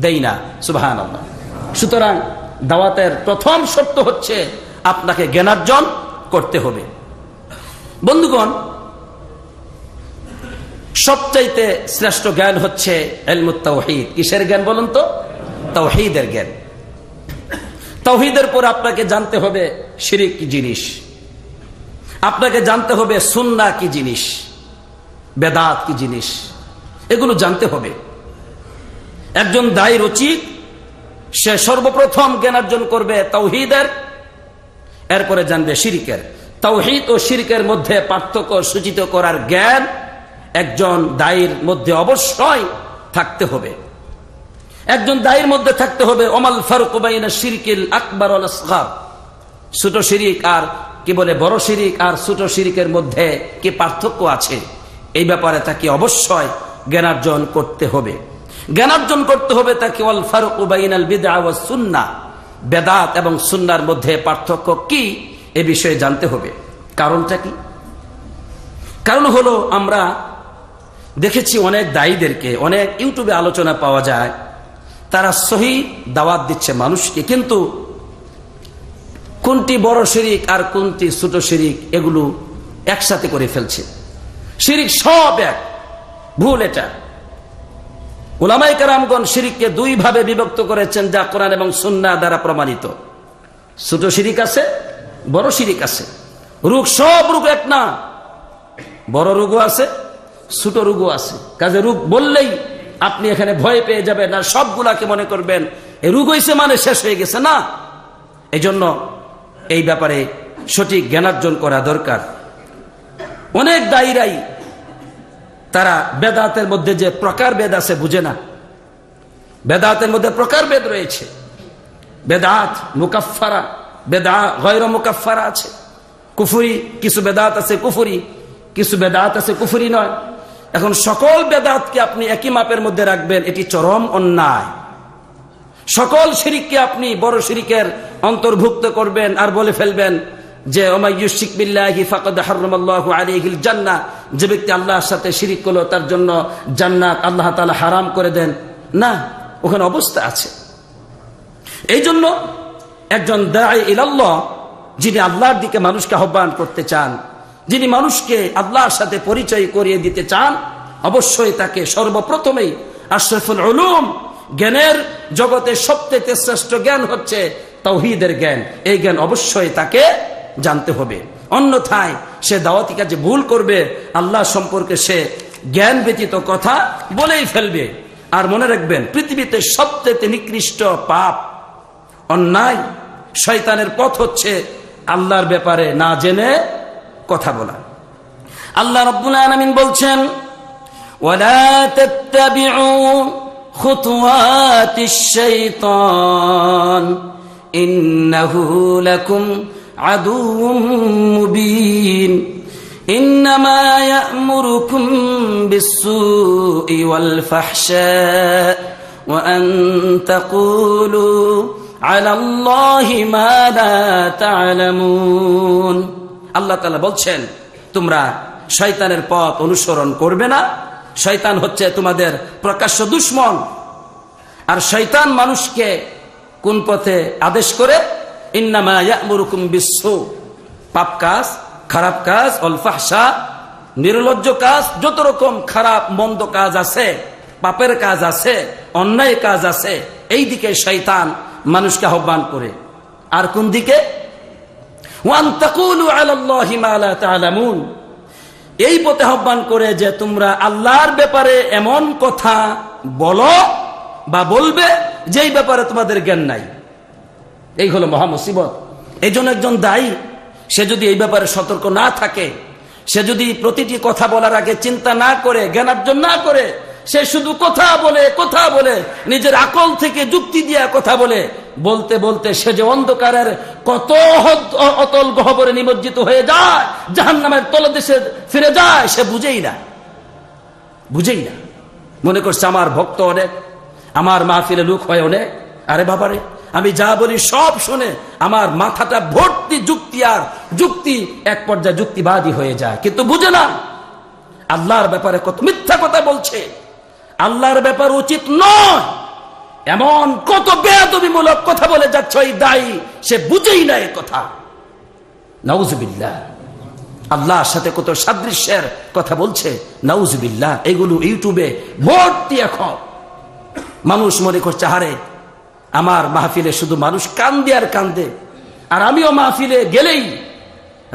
দেই না। সুবহানাল্লাহ। সুতরাং দাওয়াতের প্রথম শর্ত হচ্ছে আপনাকে জ্ঞানার্জন করতে হবে। বন্ধুগণ, সবচাইতে শ্রেষ্ঠ জ্ঞান হচ্ছে ইলমুত তাওহীদ। কিসের জ্ঞান বলুন তো? তাওহীদের জ্ঞান। তাওহীদের পর আপনাকে জানতে হবে শিরক কি জিনিস, আপনাকে জানতে হবে সুন্নাহ কি জিনিস, বেদাত কি জিনিস, এগুলো জানতে হবে। একজন দায়ীর উচিত সে সর্বপ্রথম জ্ঞানার্জন করবে তাওহীদের, এরপরে জানবে শিরকের। তাওহীদ ও শিরকের মধ্যে পার্থক্য সূচিত করার জ্ঞান একজন দায়ীর মধ্যে অবশ্যই থাকতে হবে। একজন দায়ীর মধ্যে থাকতে হবে ওমাল ফারকু বাইনা শিরকিল আকবার ওয়াল আসগার, ছোট শিরক আর কি বলে বড় শিরক আর ছোট শিরকের মধ্যে কি পার্থক্য আছে, এই ব্যাপারে তাকে অবশ্যই জ্ঞানার্জন করতে হবে। জ্ঞানার্জন করতে হবে তাকে ওয়াল ফারকু বাইনাল বিদআ ওয়াস সুন্নাহ, বেদাত এবং সুন্নাহর মধ্যে পার্থক্য কি এ বিষয়ে জানতে হবে। কারণটা কি? কারণ হলো আমরা দেখেছি অনেক দায়ীদেরকে, অনেক ইউটিউবে আলোচনা পাওয়া যায়, তারা সহি দাওয়াত দিচ্ছে মানুষকে, কিন্তু কোনটি বড় শিরিক আর কোনটি ছোট শিরিক এগুলো একসাথে করে ফেলছে। শিরিক সব এক, ভুল এটা। উলামায়ে কেরামগণ শিরিককে দুই ভাবে বিভক্ত করেছেন, যা কোরআন এবং সুন্নাহ দ্বারা প্রমাণিত। ছোট শিরিক আছে, বড় শিরিক আছে। রোগ সব রোগ এক না, বড় রোগও আছে, ছোট রোগও আছে। কাজে রোগ বললেই আপনি এখানে ভয় পেয়ে যাবেন আর সবগুলাকে মনে করবেন এই রোগ হয়েছে মানে শেষ হয়ে গেছে, না। এই জন্য এই ব্যাপারে সঠিক জ্ঞানার্জন করা দরকার। অনেক দায়ীরাই তারা বেদাতের মধ্যে যে প্রকারভেদ আছে বুঝে না। বেদাতের মধ্যে প্রকারভেদ রয়েছে, বেদাত মুকাফফারা, বেদাত গয়র মুকাফফারা আছে। কুফরি কিছু বেদাত আছে, কুফরি কিছু বেদাত আছে কুফরি নয়। এখন সকল বেদাতকে আপনি একই মাপের মধ্যে রাখবেন, এটি চরম অন্যায়। সকল শিরিককে আপনি বড় শিরিকের অন্তর্ভুক্ত করবেন আর বলে ফেলবেন যে ওমাইয়ুশরিক বিল্লাহি ফাকাদ হারামাল্লাহু আলাইহিল জান্নাহ, যে ব্যক্তি আল্লাহর সাথে শিরিক করলো তার জন্য জান্নাত আল্লাহ তাআলা হারাম করে দেন। না, ওখানে অবস্থা আছে। এই জন্য একজন দাঈ ইলাল্লাহ, যিনি আল্লাহর দিকে মানুষকে আহ্বান করতে চান, যিনি মানুষকে আল্লাহর সাথে পরিচয় করিয়ে দিতে চান, অবশ্যই তাকে সর্বপ্রথমেই আশরাফুল উলুম, জ্ঞানের জগতে সবচেয়ে শ্রেষ্ঠ জ্ঞান হচ্ছে তাওহীদের জ্ঞান। এই জ্ঞান অবশ্যই তাকে জানতে হবে, অন্যথায় সে দাওয়াতি কাজে ভুল করবে, আল্লাহ সম্পর্কে সে জ্ঞান ব্যতীত কথা বলেই ফেলবে। আর মনে রাখবেন, পৃথিবীতে সবচেয়ে নিকৃষ্ট পাপ, অন্যায়, শয়তানের পথ হচ্ছে আল্লাহর ব্যাপারে না জেনে কথা বলা। আল্লাহ রাব্বুল আলামিন বলছেন, ওয়ালা তাত্তাবিউ খুতুওয়াতিশ শাইতান ইন্নাহু লাকুম আদুউম মুবিন ইন্নামা ইয়া'মুরুকুম বিস-সু'i ওয়াল ফাহশা' ওয়া আন তাকুলু আলা আল্লাহি মা লা তা'লামুন। আল্লাহ তাআলা বলছেন, তোমরা শয়তানের পথ অনুসরণ করবে না। শয়তান হচ্ছে তোমাদের প্রকাশ্য দুশমন। আর শয়তান মানুষকে কোন পথে আদেশ করে? ইন্নামা ইয়া'মুরুকুম বিস-সু', পাপ কাজ, খারাপ কাজ, ওয়াল ফাহশা, নির্লজ্জ কাজ, যত রকম খারাপ মন্দ কাজ আছে, পাপের কাজ আছে, অন্যায় কাজ আছে, এই দিকে শয়তান মানুষকে আহ্বান করে। আর কোন দিকে? ওয়ান তাকুলু আলা আল্লাহি মা লা তা'লামুন, এই পথে আহ্বান করে যে তোমরা আল্লাহর ব্যাপারে এমন কথা বলো বা বলবে যেই ব্যাপারে তোমাদের জ্ঞান নাই। এই হলো মহা মুসিবত। এই জন্য একজন দায়ী, সে যদি এই ব্যাপারে সতর্ক না থাকে, সে যদি প্রতিটি কথা বলার আগে চিন্তা না করে, জ্ঞানার্জন না করে, সে শুধু কথা বলে নিজের আকল থেকে যুক্তি দিয়ে কথা বলতে বলতে সে যে অন্ধকারের কত অতল গহ্বরে নিমজ্জিত হয়ে যায়, জাহান্নামের তলদেশে ফিরে যায়, সে বুঝেই না। মনে করছে আমার ভক্ত অনেক, আমার মাহফিলে লোক হয় অনেক। আরে বাবারে, আমি যা বলি সব শুনে আমার মাথাটা ভর্তি যুক্তি, আর যুক্তি এক পর্যায়ে যুক্তিবাদী হয়ে যায়, কিন্তু বুঝে না আল্লাহর ব্যাপারে কত মিথ্যা কথা বলছে, আল্লাহর ব্যাপার উচিত নয়, এমন কত বেয়াদবিমূলক কথা বলে যাচ্ছে ওই দায়ী, সে বুঝেই না এই কথা। নাউজুবিল্লাহ। আল্লাহর সাথে কত সাদৃশ্যের কথা বলছে, নাউজুবিল্লাহ। এগুলো ইউটিউবে ভর্তি। এখন মানুষ মনে করছে, হারে আমার মাহফিলে শুধু মানুষ কান্দে আর কান্দে, আর আমিও মাহফিলে গেলেই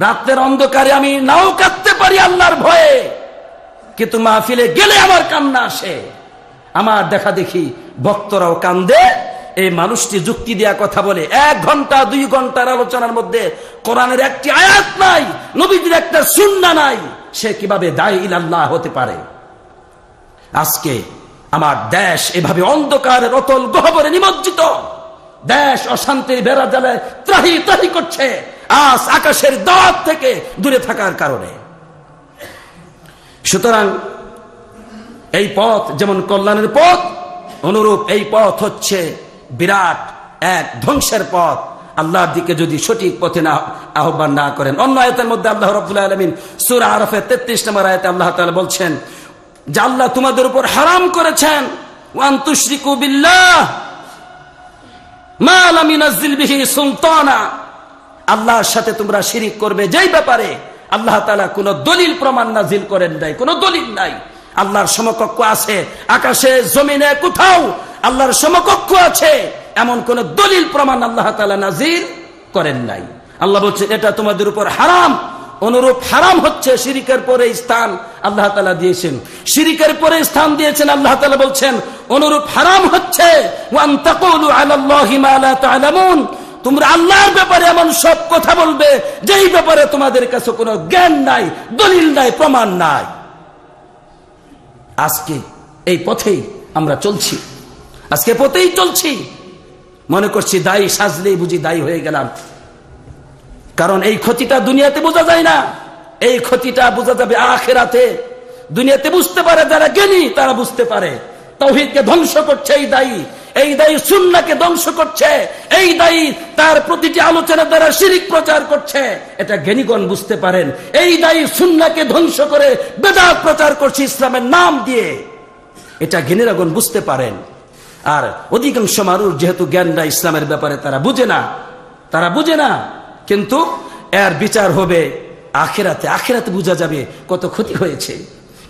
রাতের অন্ধকারে আমি নাও কাঁদতে পারি আল্লাহর ভয়ে, কিন্তু মাহফিলে গেলে আমার কান্না আসে। আমার দেখা দেখি ভক্তরাও কান্দে। এই মানুষটি যুক্তি দেয়া কথা বলে, 1 ঘন্টা 2 ঘন্টার আলোচনার মধ্যে কোরআনের একটি আয়াত নাই, নবীজির একটা সুন্নাহ নাই, সে কিভাবে দায়ী ইলাল্লাহ হতে পারে? আজকে আমার দেশ এভাবে অন্ধকারের অতল গহ্বরে নিমজ্জিত, দেশ অশান্তির বেড়া জালে ত্রাহি ত্রাহি করছে, আজ আকাশের দাঁত থেকে দূরে থাকার কারণে। সুতরাং এই পথ যেমন কল্যাণের পথ, অনুরূপ এই পথ হচ্ছে বিরাট এক ধ্বংসের পথ। আল্লাহর দিকে যদি সঠিক পথে না আহ্বান না করেন। অন্য আয়াতের মধ্যে আল্লাহ রাব্বুল আলামিন সূরা আরাফের 33 নম্বর আয়াতে আল্লাহ তাআলা বলছেন যে আল্লাহ তোমাদের উপর হারাম করেছেন ওয়ান তুশরিকু বিল্লাহ মা লাম ইউনাজ্জিল বিহি সুলতানা, আল্লাহর সাথে তোমরা শিরিক করবে যেই ব্যাপারে আল্লাহ তাআলা কোনো দলিল প্রমাণ নাজিল করেন নাই, কোনো দলিল নাই। আল্লাহর সমকক্ষ আছে আকাশে জমিনে, কোথাও আল্লাহর সমকক্ষ আছে এমন কোন দলিল প্রমাণ আল্লাহ তাআলা নাজিল করেন নাই। আল্লাহ বলছে এটা তোমাদের উপর হারাম, অনুরূপ হারাম হচ্ছে শিরিকের পরে স্থান আল্লাহ তাআলা দিয়েছেন, শিরিকের পরে স্থান দিয়েছেন আল্লাহ তাআলা বলছেন অনুরূপ হারাম হচ্ছে ওয়ান তাকুলু আলাল্লাহি মা লা তা'লামুন, তোমরা আল্লাহর ব্যাপারে এমন সব কথা বলবে যেই ব্যাপারে তোমাদের কাছে কোনো জ্ঞান নাই, দলিল নাই, প্রমাণ নাই। আজকে এই পথেই আমরা চলছি, আজকে পথেই চলছি, মনে করছি দায়ী সাজলেই বুঝি দায়ী হয়ে গেলাম। কারণ এই ক্ষতিটা দুনিয়াতে বোঝা যায় না, এই ক্ষতিটা বোঝা যাবে আখিরাতে। দুনিয়াতে বুঝতে পারে যারা জ্ঞানী, তারা বুঝতে পারে তাওহীদকে ধ্বংস করছে এই দায়ী সুন্নাহকে ধ্বংস করছে, এই দায়ী তার প্রতিটি আলোচনা দ্বারা শিরক প্রচার করছে, এটা জ্ঞানীগণ বুঝতে পারেন। এই দায়ী সুন্নাহকে ধ্বংস করে বেদাত প্রচার করছে ইসলামের নাম দিয়ে, এটা জ্ঞানীগণ বুঝতে পারেন। আর অধিকাংশ মানুষ যেহেতু জ্ঞান নাই ইসলামের ব্যাপারে, তারা বুঝে না, কিন্তু এর বিচার হবে আখিরাতে। আখিরাতে বোঝা যাবে কত ক্ষতি হয়েছে।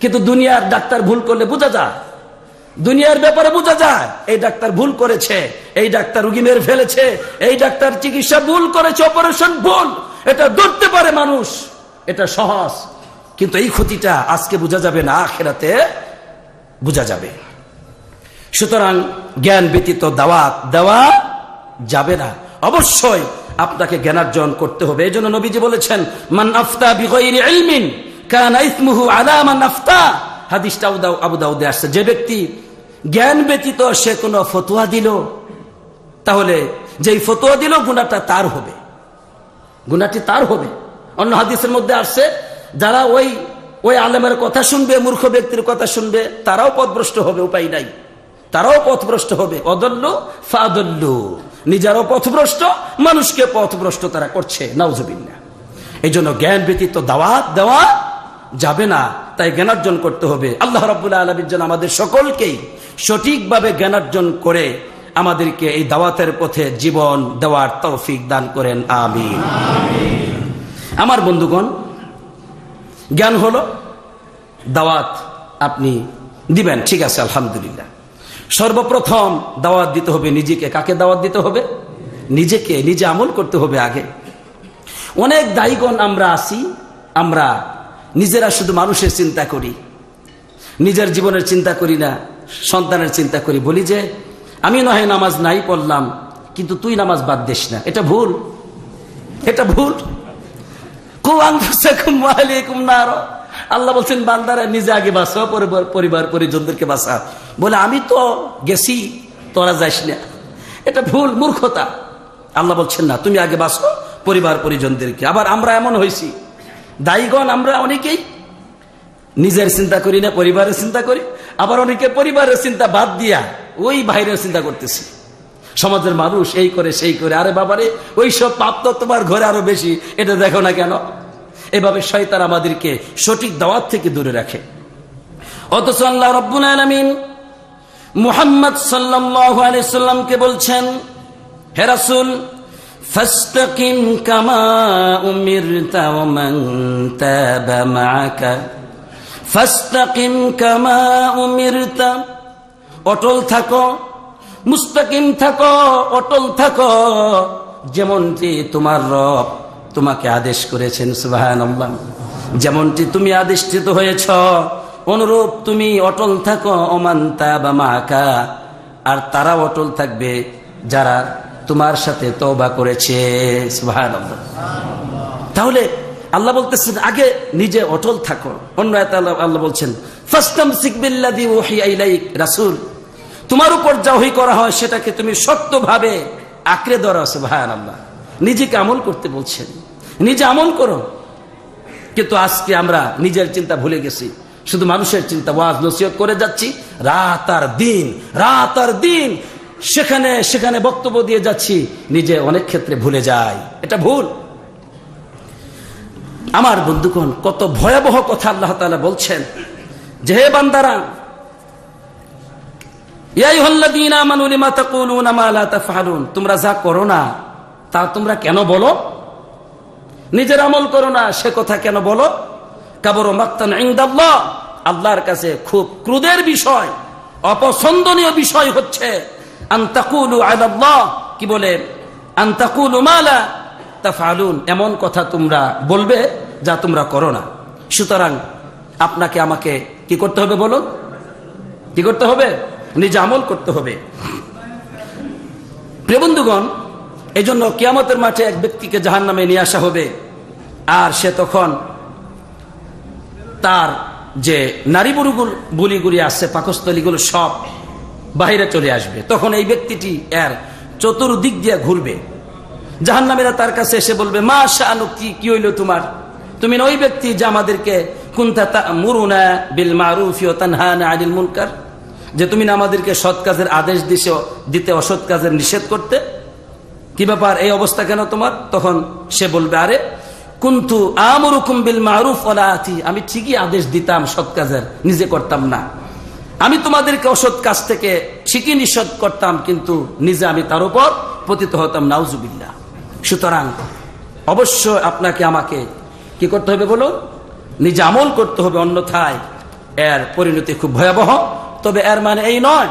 কিন্তু দুনিয়ার ডাক্তার ভুল করলে বোঝা যায়, দুনিয়ার ব্যাপারে বোঝা যায় এই ডাক্তার ভুল করেছে, এই ডাক্তার রোগী মেরে ফেলেছে, এই ডাক্তার চিকিৎসা ভুল করেছে, অপারেশন ভুল, এটা ধরতে পারে মানুষ, এটা সহজ। কিন্তু এই ক্ষতিটা আজকে বোঝা যাবে না, আখিরাতে বোঝা যাবে। সুতরাং জ্ঞান ব্যতীত দাওয়াত দেওয়া যাবে না, অবশ্যই আপনাকে জ্ঞানার্জন করতে হবে। এই জন্য নবীজি বলেছেন মান আফতা বিগাইরি ইলমিন কানা ইসমুহু আলা মান আফতা, হাদিসটা আবু দাউদে আসছে। যে ব্যক্তি জ্ঞান ব্যতীত সে কোনো ফতোয়া দিল, তাহলে যেই ফতোয়া দিল গুনাহটা তার হবে, গুনাহটি তার হবে। অন্য হাদিসের মধ্যে আসছে যারা ওই আলেমের কথা শুনবে, মূর্খ ব্যক্তির কথা শুনবে, তারাও পথভ্রষ্ট হবে, উপায় নাই, তারাও পথভ্রষ্ট হবে। অদল্লু ফাদল্লু, নিজেরাও পথভ্রষ্ট, মানুষকে পথভ্রষ্ট তারা করছে, নাউজুবিল্লাহ। এই জন্য জ্ঞান ব্যতীত দাওয়াত দেওয়া যাবে না, তাই জ্ঞানার্জন করতে হবে। আল্লাহ রাব্বুল আলামিন যেন আমাদের সকলকেই সঠিকভাবে জ্ঞানার্জন করে আমাদেরকে এই দাওয়াতের পথে জীবন দেওয়ার তৌফিক দান করেন, আমিন। আমার বন্ধুগণ, জ্ঞান হলো দাওয়াত আপনি দিবেন, ঠিক আছে, আলহামদুলিল্লাহ। সর্বপ্রথম দাওয়াত দিতে হবে নিজেকে। কাকে দাওয়াত দিতে হবে? নিজেকে, নিজে আমল করতে হবে আগে। অনেক দায়ীগণ আমরা আছি, আমরা নিজেরা শুধু মানুষের চিন্তা করি, নিজের জীবনের চিন্তা করি না, সন্তানের চিন্তা করি। বলি যে আমি নয় নামাজ নাই পড়লাম, কিন্তু তুই নামাজ বাদ দিস না, এটা ভুল, এটা ভুল। আল্লাহ বলছেন বান্দারা নিজে আগে বাঁচাও, পরিবার পরিজনদেরকে বাঁচা। বলে আমি তো গেছি, তোরা যাইস না, এটা ভুল, মূর্খতা। আল্লাহ বলছেন না, তুমি আগে বাঁচো পরিবার পরিজনদেরকে। আবার আমরা এমন হয়েছি দায়ীগণ, আমরা অনেকেই নিজের চিন্তা করি না, পরিবারের চিন্তা করি। আবার অনেকে পরিবারের চিন্তা বাদ দিয়া ওই বাইরের চিন্তা করতেছি। সমাজের মানুষ এই করে সেই করে, আরে বাবারে ওই সব পাপ তো তোমার ঘরে আরো বেশি, এটা দেখো না কেন? এভাবে শয়তান আমাদেরকে সঠিক দাওয়াত থেকে দূরে রাখে। অথচ আল্লাহ রাব্বুল আলামিন মুহাম্মদ সাল্লাল্লাহু আলাইহি সাল্লামকে বলছেন, হে রাসূল ফাস্তাকিম কামা উমিরতা ওয়া মান তাবা মাআকা, ফাস্তাকিম কামা উমিরতা, অটল থাকো, মুস্তাকিম থাকো, অটল থাকো, যেমনটি তোমার রব তোমাকে আদেশ করেছেন। সুবহানাল্লাহ। যেমনটি তুমি আদেশিত হয়েছ অনুরূপ তুমি অটল থাকো। ওমান তাবা মাআকা, আর তারা অটল থাকবে যারা তোমার সাথে তওবা করেছে। সুবহানাল্লাহ। তাহলে আল্লাহ বলতেছেন আগে নিজে অটল থাকো। অন্য আয়াতে আল্লাহ বলছেন ফাস্তামসিক বিল্লাযী উহিয়া ইলাইক, রাসূল তোমার উপর যা ওহী করা হয় সেটাকে তুমি শক্তভাবে আঁকড়ে ধরো। সুবহানাল্লাহ। নিজেকে আমল করতে বলছেন, নিজে আমল করো। কিন্তু আজকে আমরা নিজের চিন্তা ভুলে গেছি, শুধু মানুষের চিন্তা, ওয়াজ নসিহত করে যাচ্ছি রাত আর দিন, সেখানে বক্তব্য দিয়ে যাচ্ছি, নিজে অনেক ক্ষেত্রে ভুলে যাই, এটা ভুল। আমার বন্ধুগণ, কত ভয়াবহ কথা আল্লাহ তাআলা বলছেন যে হে বান্দারা, ইয়া আইয়ুহাল্লাযীনা আমানু লিমা তাকুলুনা মা লা তাফআলুন, তোমরা যা করো না তা তোমরা কেন বলো? নিজের আমল করো না সে কথা কেন বলো? কাবুরা মাকতান ইনদাল্লাহ, আল্লাহর কাছে খুব ক্রোধের বিষয়, অপছন্দনীয় বিষয় হচ্ছে আন তাকুলু আলাল্লাহ, কি বলে আন তাকুলু মা লা তাফআলুন, এমন কথা তোমরা বলবে যা তোমরা করো না। সুতরাং আপনাকে আমাকে কি করতে হবে বলুন? কি করতে হবে? নিজে আমল করতে হবে। প্রিয় বন্ধুগণ, এই জন্য কিয়ামতের মাঠে এক ব্যক্তিকে জাহান্নামে নিয়ে আসা হবে, আর সে তখন তার যে নারী বুলিগুলি আছে, পাকস্থলীগুলো সব বাহিরে চলে আসবে। তখন এই ব্যক্তিটি এর চতুর্দিক দিয়ে ঘুরবে। জাহান্নামীরা তার কাছে এসে বলবে, মা শানু, কি হইল তোমার? তুমি ওই ব্যক্তি যে আমাদেরকে কুনতা তা'মুরুনা বিল মারুফ ওয়া তানহানা আনিল মুনকার, যে তুমি না আমাদেরকে সৎ কাজের আদেশ দিতে অসৎ কাজের নিষেধ করতে। কি ব্যাপার, এই অবস্থা কেন তোমার? তখন সে বলবে, আরে কুনতু আমুরুকুম বিল মারুফ ওয়ালা আতি, আমি ঠিকই আদেশ দিতাম সৎ কাজের, নিজে করতাম না। আমি তোমাদেরকে অসৎ কাজ থেকে ঠিকই নিষেধ করতাম, কিন্তু নিজে আমি তার উপর পতিত হতাম, নাউজুবিল্লাহ। সুতরাং অবশ্যই আপনাকে আমাকে কি করতে হবে বলো? নিজে আমল করতে হবে, অন্যথায় এর পরিণতি খুব ভয়াবহ। তবে এর মানে এই নয়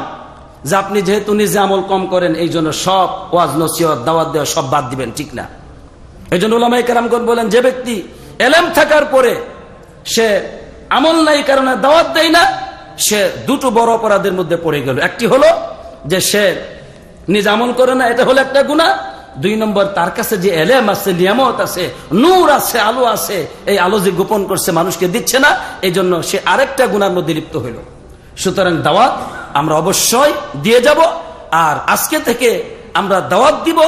যে আপনি যেহেতু নিজে আমল কম করেন এই জন্য সব ওয়াজ নসিহত দাওয়াত দেওয়া সব বাদ দিবেন, ঠিক না। এই জন্য উলামায়ে কেরামগণ বলেন, যে ব্যক্তি এলেম থাকার পরে সে আমল নাই কারণে দাওয়াত দেয় না, সে দুটো বড় অপরাধের মধ্যে পড়ে গেল। একটি হলো যে সে নিজে আমল করে না, এটা হলো একটা গুনাহ। 2 নম্বর, তার কাছে যে এলেম আছে, নিয়ামত আছে, নূর আছে, আলো আছে, এই আলো যে গোপন করছে মানুষকে দিচ্ছে না, এই জন্য সে আরেকটা গুনার মধ্যে লিপ্ত হইল। সুতরাং দাওয়াত আমরা অবশ্যই দিয়ে যাব, আর আজকে থেকে আমরা দাওয়াত দিব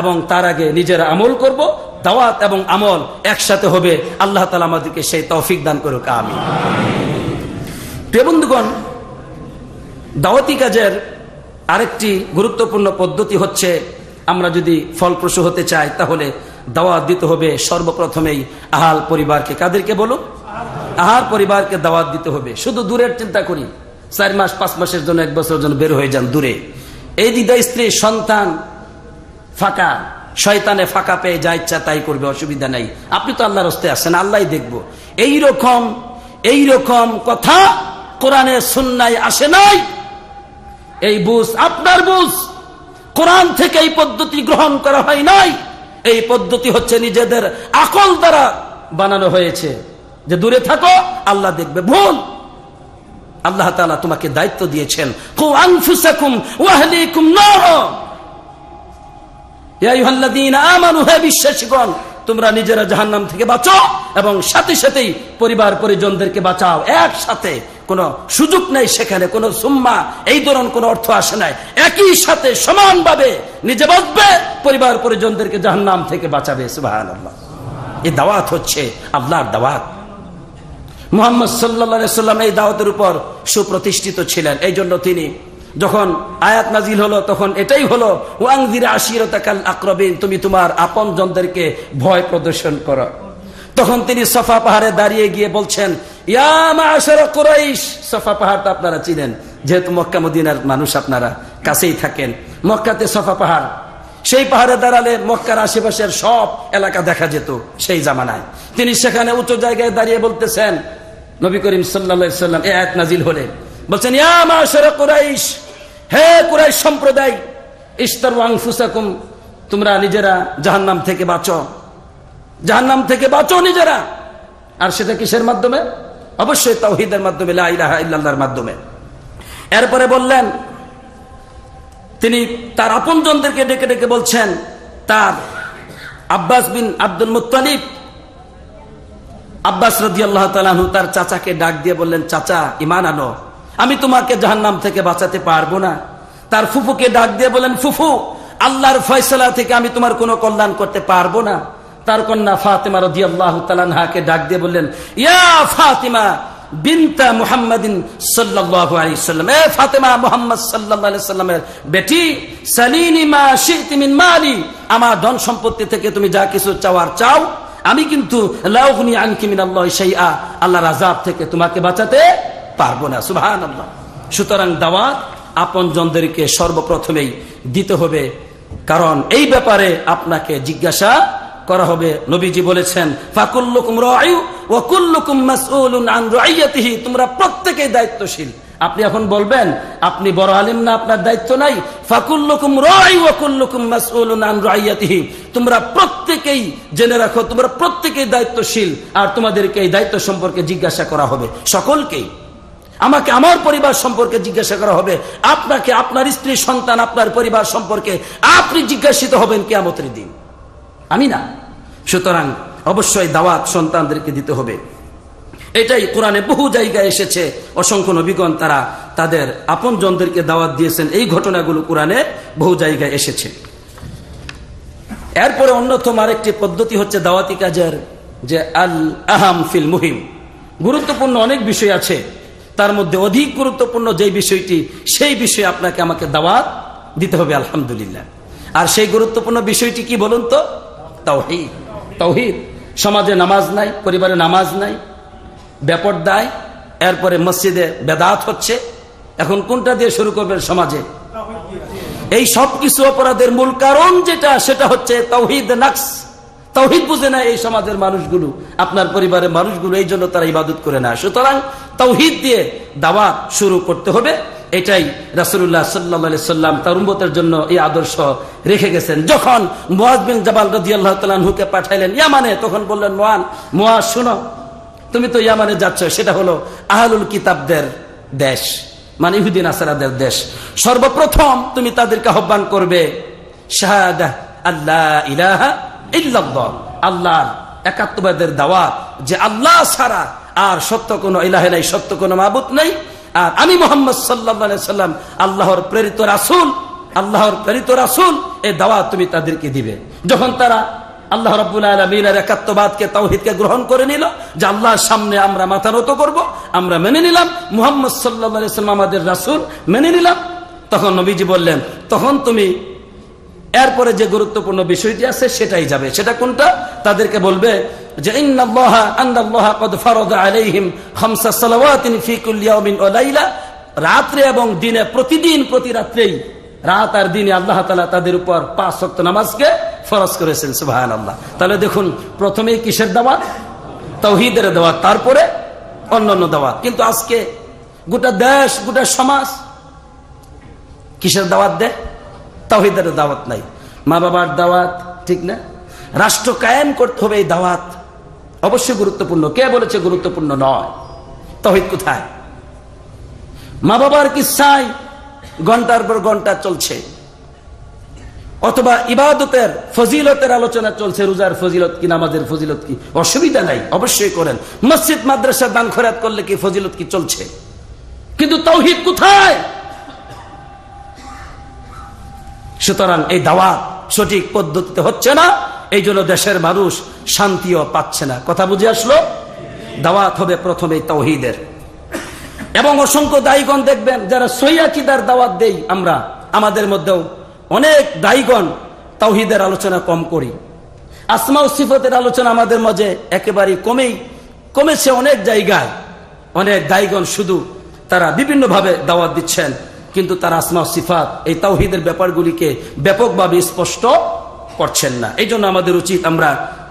এবং তার আগে নিজেরা আমল করব। দাওয়াত এবং আমল একসাথে হবে। আল্লাহ তাআলা আমাদেরকে সেই তৌফিক দান করুক, আমিন। প্রিয় বন্ধুগণ, দাওয়াতি কাজের আরেকটি গুরুত্বপূর্ণ পদ্ধতি হচ্ছে, আমরা যদি ফলপ্রসূ হতে চাই তাহলে দাওয়াত দিতে হবে সর্বপ্রথমেই আহাল পরিবারকে। কাদেরকে বলুন? আহাল পরিবারকে দাওয়াত দিতে হবে। শুধু দূরের চিন্তা করি, 4 মাস 5 মাসের জন্য 1 বছরের জন্য বের হয়ে যান দূরে। এই দিদা স্ত্রী সন্তান ফাঁকা, শয়তানে ফাঁকা পেয়ে যা ইচ্ছা তাই করবে, অসুবিধা নাই, আপনি তো আল্লাহর রাস্তায় আছেন, আল্লাহই দেখবো। এইরকম কথা কোরআনে সুন্নায় আসে নাই। এই বুঝ আপনার বুঝ, কোরআন থেকে এই পদ্ধতি গ্রহণ করা হয় নাই। এই পদ্ধতি হচ্ছে নিজেদের আকল দ্বারা বানানো হয়েছে, যে দূরে থাকো আল্লাহ দেখবে। ভুল। আল্লাহ তাআলা তোমাকে দায়িত্ব দিয়েছেন, কু আনফুসাকুম ওয়া আহলিকুম নার, ইয়া আইয়ুহাল্লাযীনা আমানু, হে বিশ্বাসীগণ, তোমরা নিজেরা জাহান্নাম থেকে বাঁচো এবং সাথে সাথেই পরিবার পরিজনদেরকে বাঁচাও। একসাথে কোনো সুযোগ নেই, সেখানে কোনো সুম্মা এই ধরনের কোনো অর্থ আসে নাই। একই সাথে সমানভাবে নিজে বাঁচবে, পরিবার পরিজনদেরকে জাহান্নাম থেকে বাঁচাবে। সুবহানাল্লাহ। এই দাওয়াত হচ্ছে আল্লাহর দাওয়াত। মুহাম্মদ সাল্লাল্লাহু আলাইহি সাল্লাম এই দাওয়াতের উপর সুপ্রতিষ্ঠিত ছিলেন। এই জন্য তিনি যখন আয়াত নাজিল হলো তখন এটাই হলো, ওয়ানজির আশিরাতাকাল আকরাবিন, তুমি তোমার আপনজনদেরকে ভয় প্রদর্শন করো। তখন তিনি সফা পাহাড়ে দাঁড়িয়ে গিয়ে বলছেন, ইয়া মা'শারা কুরাইশ। সফা পাহাড়টা আপনারা চিনেন, যেহেতু মক্কা মদিনার মানুষ, আপনারা কাছেই থাকেন। মক্কাতে সফা পাহাড়, সেই পাহাড়ে দাঁড়ালে মক্কার আশেপাশের সব এলাকা দেখা যেত সেই জামানায়। তিনি সেখানে উঁচু জায়গায় দাঁড়িয়ে বলতেছেন, নবী করিম সাল্লাল্লাহু আলাইহি সাল্লাম এই আয়াত নাজিল হলে বলছেন, ইয়া মা'শারা কুরাইশ, হে কুরাইশ সম্প্রদায়, ইশতারু আনফুসাকুম, তোমরা নিজেরা জাহান্নাম থেকে বাঁচো, জাহান্নাম থেকে বাঁচো নিজেরা। আর সেটা কিসের মাধ্যমে? অবশ্যই তাওহীদের মাধ্যমে, লা ইলাহা ইল্লাল্লাহর মাধ্যমে। এরপরে বললেন, তিনি তার আপনজনদেরকে ডেকে ডেকে বলছেন, তার আব্বাস বিন আব্দুল মুত্তালিব, আব্বাস রাদিয়াল্লাহু তাআলা আনহু তার চাচাকে ডাক দিয়ে বললেন, চাচা ঈমান আনো, আমি তোমাকে জাহান্নাম থেকে বাঁচাতে পারবো না। তার ফুফুকে ডাক দিয়ে বলেন, ফুফু, আল্লাহর ফয়সালা থেকে আমি তোমার কোনো কল্যাণ করতে পারবো না। তার কন্যা ফাতেমা রাদিয়াল্লাহু তাআলা আনহাকে ডাক দিয়ে বললেন, ইয়া ফাতিমা বিনতা মুহাম্মাদিন সাল্লাল্লাহু আলাইহি সাল্লাম, এ ফাতেমা, মুহাম্মদ সাল্লাল্লাহু আলাইহি সাল্লামের বেটি, সালিনি মা শি'তি মিন মালি, আমার ধন সম্পত্তি থেকে তুমি যা কিছু চাওয়ার চাও, আমি কিন্তু লা উগনি আনকি মিনাল্লাহি শাইআ, আল্লাহর আযাব থেকে তোমাকে বাঁচাতে পারবো না। সুবহানাল্লাহ। সুতরাং দাওয়াত আপনজনদেরকে সর্বপ্রথমেই দিতে হবে, কারণ এই ব্যাপারে আপনাকে জিজ্ঞাসা করা হবে। নবীজি বলেছেন, ফাকুল্লুকুম রাঈ ওয়া কুল্লুকুম মাসউলুন আন রাইয়াতিহি, তোমরা প্রত্যেকেই দায়িত্বশীল, আপনি এখন বলবেন আপনি বড় আলিম না, আপনার দায়িত্ব নাই? ফাকুল্লুকুম রাই ওয়া কুল্লুকুম মাসউলুন আন রাইয়াতিহি, তোমরা প্রত্যেকেই জেনে রাখো, তোমরা প্রত্যেকেই দায়িত্বশীল, আর তোমাদেরকে এই দায়িত্ব সম্পর্কে জিজ্ঞাসা করা হবে সকলকেই। আমাকে আমার পরিবার সম্পর্কে জিজ্ঞাসা করা হবে, আপনাকে আপনার স্ত্রী সন্তান আপনার পরিবার সম্পর্কে আপনি জিজ্ঞাসিত হবেন কিয়ামতের দিন, আমি না। সুতরাং অবশ্যই দাওয়াত সন্তানদেরকে দিতে হবে। এটাই কোরআনে বহু জায়গায় এসেছে, অসংখ্য নবীগণ তারা তাদের আপনজনদেরকে দাওয়াত দিয়েছেন, এই ঘটনাগুলো কোরআনে বহু জায়গায় এসেছে। এরপরে অন্যতম আরেকটি পদ্ধতি হচ্ছে দাওয়াতি কাজের যে আল আহাম ফিল মুহিম, গুরুত্বপূর্ণ অনেক বিষয় আছে, তার মধ্যে অধিক গুরুত্বপূর্ণ যে বিষয়টি, সেই বিষয়ে আপনাকে আমাকে দাওয়াত দিতে হবে আলহামদুলিল্লাহ। আর সেই গুরুত্বপূর্ণ বিষয়টি কি বলুন তো? তাওহীদ। তাওহীদ। সমাজে নামাজ নাই, পরিবারে নামাজ নাই, বেপরদায়, এরপরে মসজিদে বেদাত হচ্ছে, এখন কোনটা দিয়ে শুরু করবেন সমাজে? এই সব কিছু অপরাধের মূল কারণ যেটা, সেটা হচ্ছে তাওহীদ নাকস। তাওহীদ বুঝে না এই সমাজের মানুষগুলো, আপনার পরিবারের মানুষগুলো, এই জন্য তারা ইবাদত করে না। সুতরাং তাওহীদ দিয়ে দাওয়াত শুরু করতে হবে। এটাই রাসূলুল্লাহ সাল্লাল্লাহু আলাইহি সাল্লাম তার উম্মতের জন্য এই আদর্শ রেখে গেছেন। যখন মুআয বিন জাবাল রাদিয়াল্লাহু তাআলা আনহুকে পাঠাইলেন ইয়ামানে, তখন বললেন, মুআয শোনো, তুমি তো ইয়ামানে যাচ্ছ, সেটা হলো আহলুল কিতাবদের দেশ, মানে ইহুদি নাসারাদের দেশ। সর্বপ্রথম তুমি তাদেরকে আহ্বান করবে শাহাদা আল্লাহ ইলাহা ইল্লাল্লাহ, আল্লাহর একাত্মবাদের দাওয়াত, যে আল্লাহ ছাড়া আর সত্য কোনো ইলাহ নাই, সত্য কোনো মাবুদ নাই, আর আমি মুহাম্মদ সাল্লাল্লাহু আলাইহি সাল্লাম আল্লাহর প্রেরিত রাসূল, আল্লাহর প্রেরিত রাসূল, এই দাওয়াত তুমি তাদেরকে দিবে। যখন তারা আল্লাহ রাব্বুল আলামিনের একাত্মবাদকে, তাওহীদকে গ্রহণ করে নিল, যে আল্লাহর সামনে আমরা মাথা নত করব, আমরা মেনে নিলাম মুহাম্মদ সাল্লাল্লাহু আলাইহি সাল্লাম আমাদের রাসূল, মেনে নিলাম, তখন নবীজি বললেন, তখন তুমি এরপরে যে গুরুত্বপূর্ণ বিষয়টি আছে সেটাই যাবে। সেটা কোনটা? তাদেরকে বলবে যে ইন্নাল্লাহা ক্বাদ ফারাদা আলাইহিম খামসা সালাওয়াতিন ফি কুল্লি ইয়াউমিন ওয়া লাইলা, রাত্রে এবং দিনে, প্রতিদিন প্রতি রাত্রেই, রাত আর দিনে আল্লাহ তাআলা তাদের উপর 5 ওয়াক্ত নামাজকে ফরজ করেছেন। সুবহানাল্লাহ। তাহলে দেখুন, প্রথমেই কিসের দাওয়াত? তাওহীদের দাওয়াত, তারপরে অন্যান্য দাওয়াত। কিন্তু আজকে গোটা দেশ, গোটা সমাজ কিসের দাওয়াত দেয়? তাওহীদের দাওয়াত নাই। মা বাবার দাওয়াত, ঠিক না? রাষ্ট্র কায়েম করতে হবে, এই দাওয়াত অবশ্যই গুরুত্বপূর্ণ। কে বলেছে গুরুত্বপূর্ণ নয়? তাওহীদ কোথায়? মা বাবার কিসসায় ঘন্টার পর ঘন্টা চলছে, অথবা ইবাদতের ফজিলতের আলোচনা চলছে, রোজার ফজিলত কি, নামাজের ফজিলত কি, অসুবিধা নাই, অবশ্যই করেন। মসজিদ মাদ্রাসা দান খয়রাত করলে কি ফজিলত কি চলছে, কিন্তু তাওহীদ কোথায়? সুতরাং এই দাওয়াত সঠিক পদ্ধতিতে হচ্ছে না, এই জন্য দেশের মানুষ শান্তিও পাচ্ছে না। কথা বুঝে আসলো? দাওয়াত হবে প্রথমে তাওহীদের। এবং অসংখ্য দায়ীগণ দেখবেন যারা সহিহ আকীদার দাওয়াত দেই আমরা, আমাদের মধ্যেও অনেক দায়ীগণ তাওহীদের আলোচনা কম করি। আসমা ও সিফাতের আলোচনা আমাদের মাঝে একেবারে কমেছে। অনেক জায়গায় অনেক দায়ীগণ শুধু তারা বিভিন্নভাবে দাওয়াত দিচ্ছেন, কিন্তু তারা আসমা ও সিফাত, এই তাওহীদের ব্যাপারগুলিকে ব্যাপকভাবে স্পষ্ট করছেন না। এই জন্য আমাদের উচিত আমরা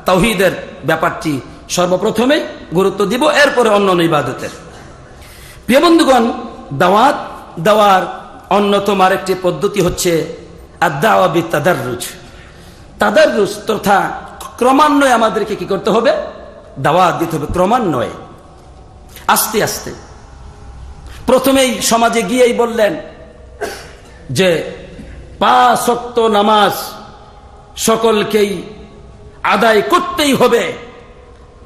তাওহীদের ব্যাপারটি সর্বপ্রথমে গুরুত্ব দিব, এরপরে অন্যান্য ইবাদতের। প্রিয় বন্ধুগণ, দাওয়াত দেওয়ার অন্যতম আরেকটি পদ্ধতি হচ্ছে আদ-দাওয়া বিত-তাদাররুজ। তাদাররুজ তথা ক্রমান্বয়ে আমাদেরকে কি করতে হবে? দাওয়াত দিতে হবে ক্রমান্বয়ে, আস্তে আস্তে। প্রথমেই সমাজে গিয়েই বললেন যে 5 ওয়াক্ত নামাজ সকলকেই আদায় করতেই হবে,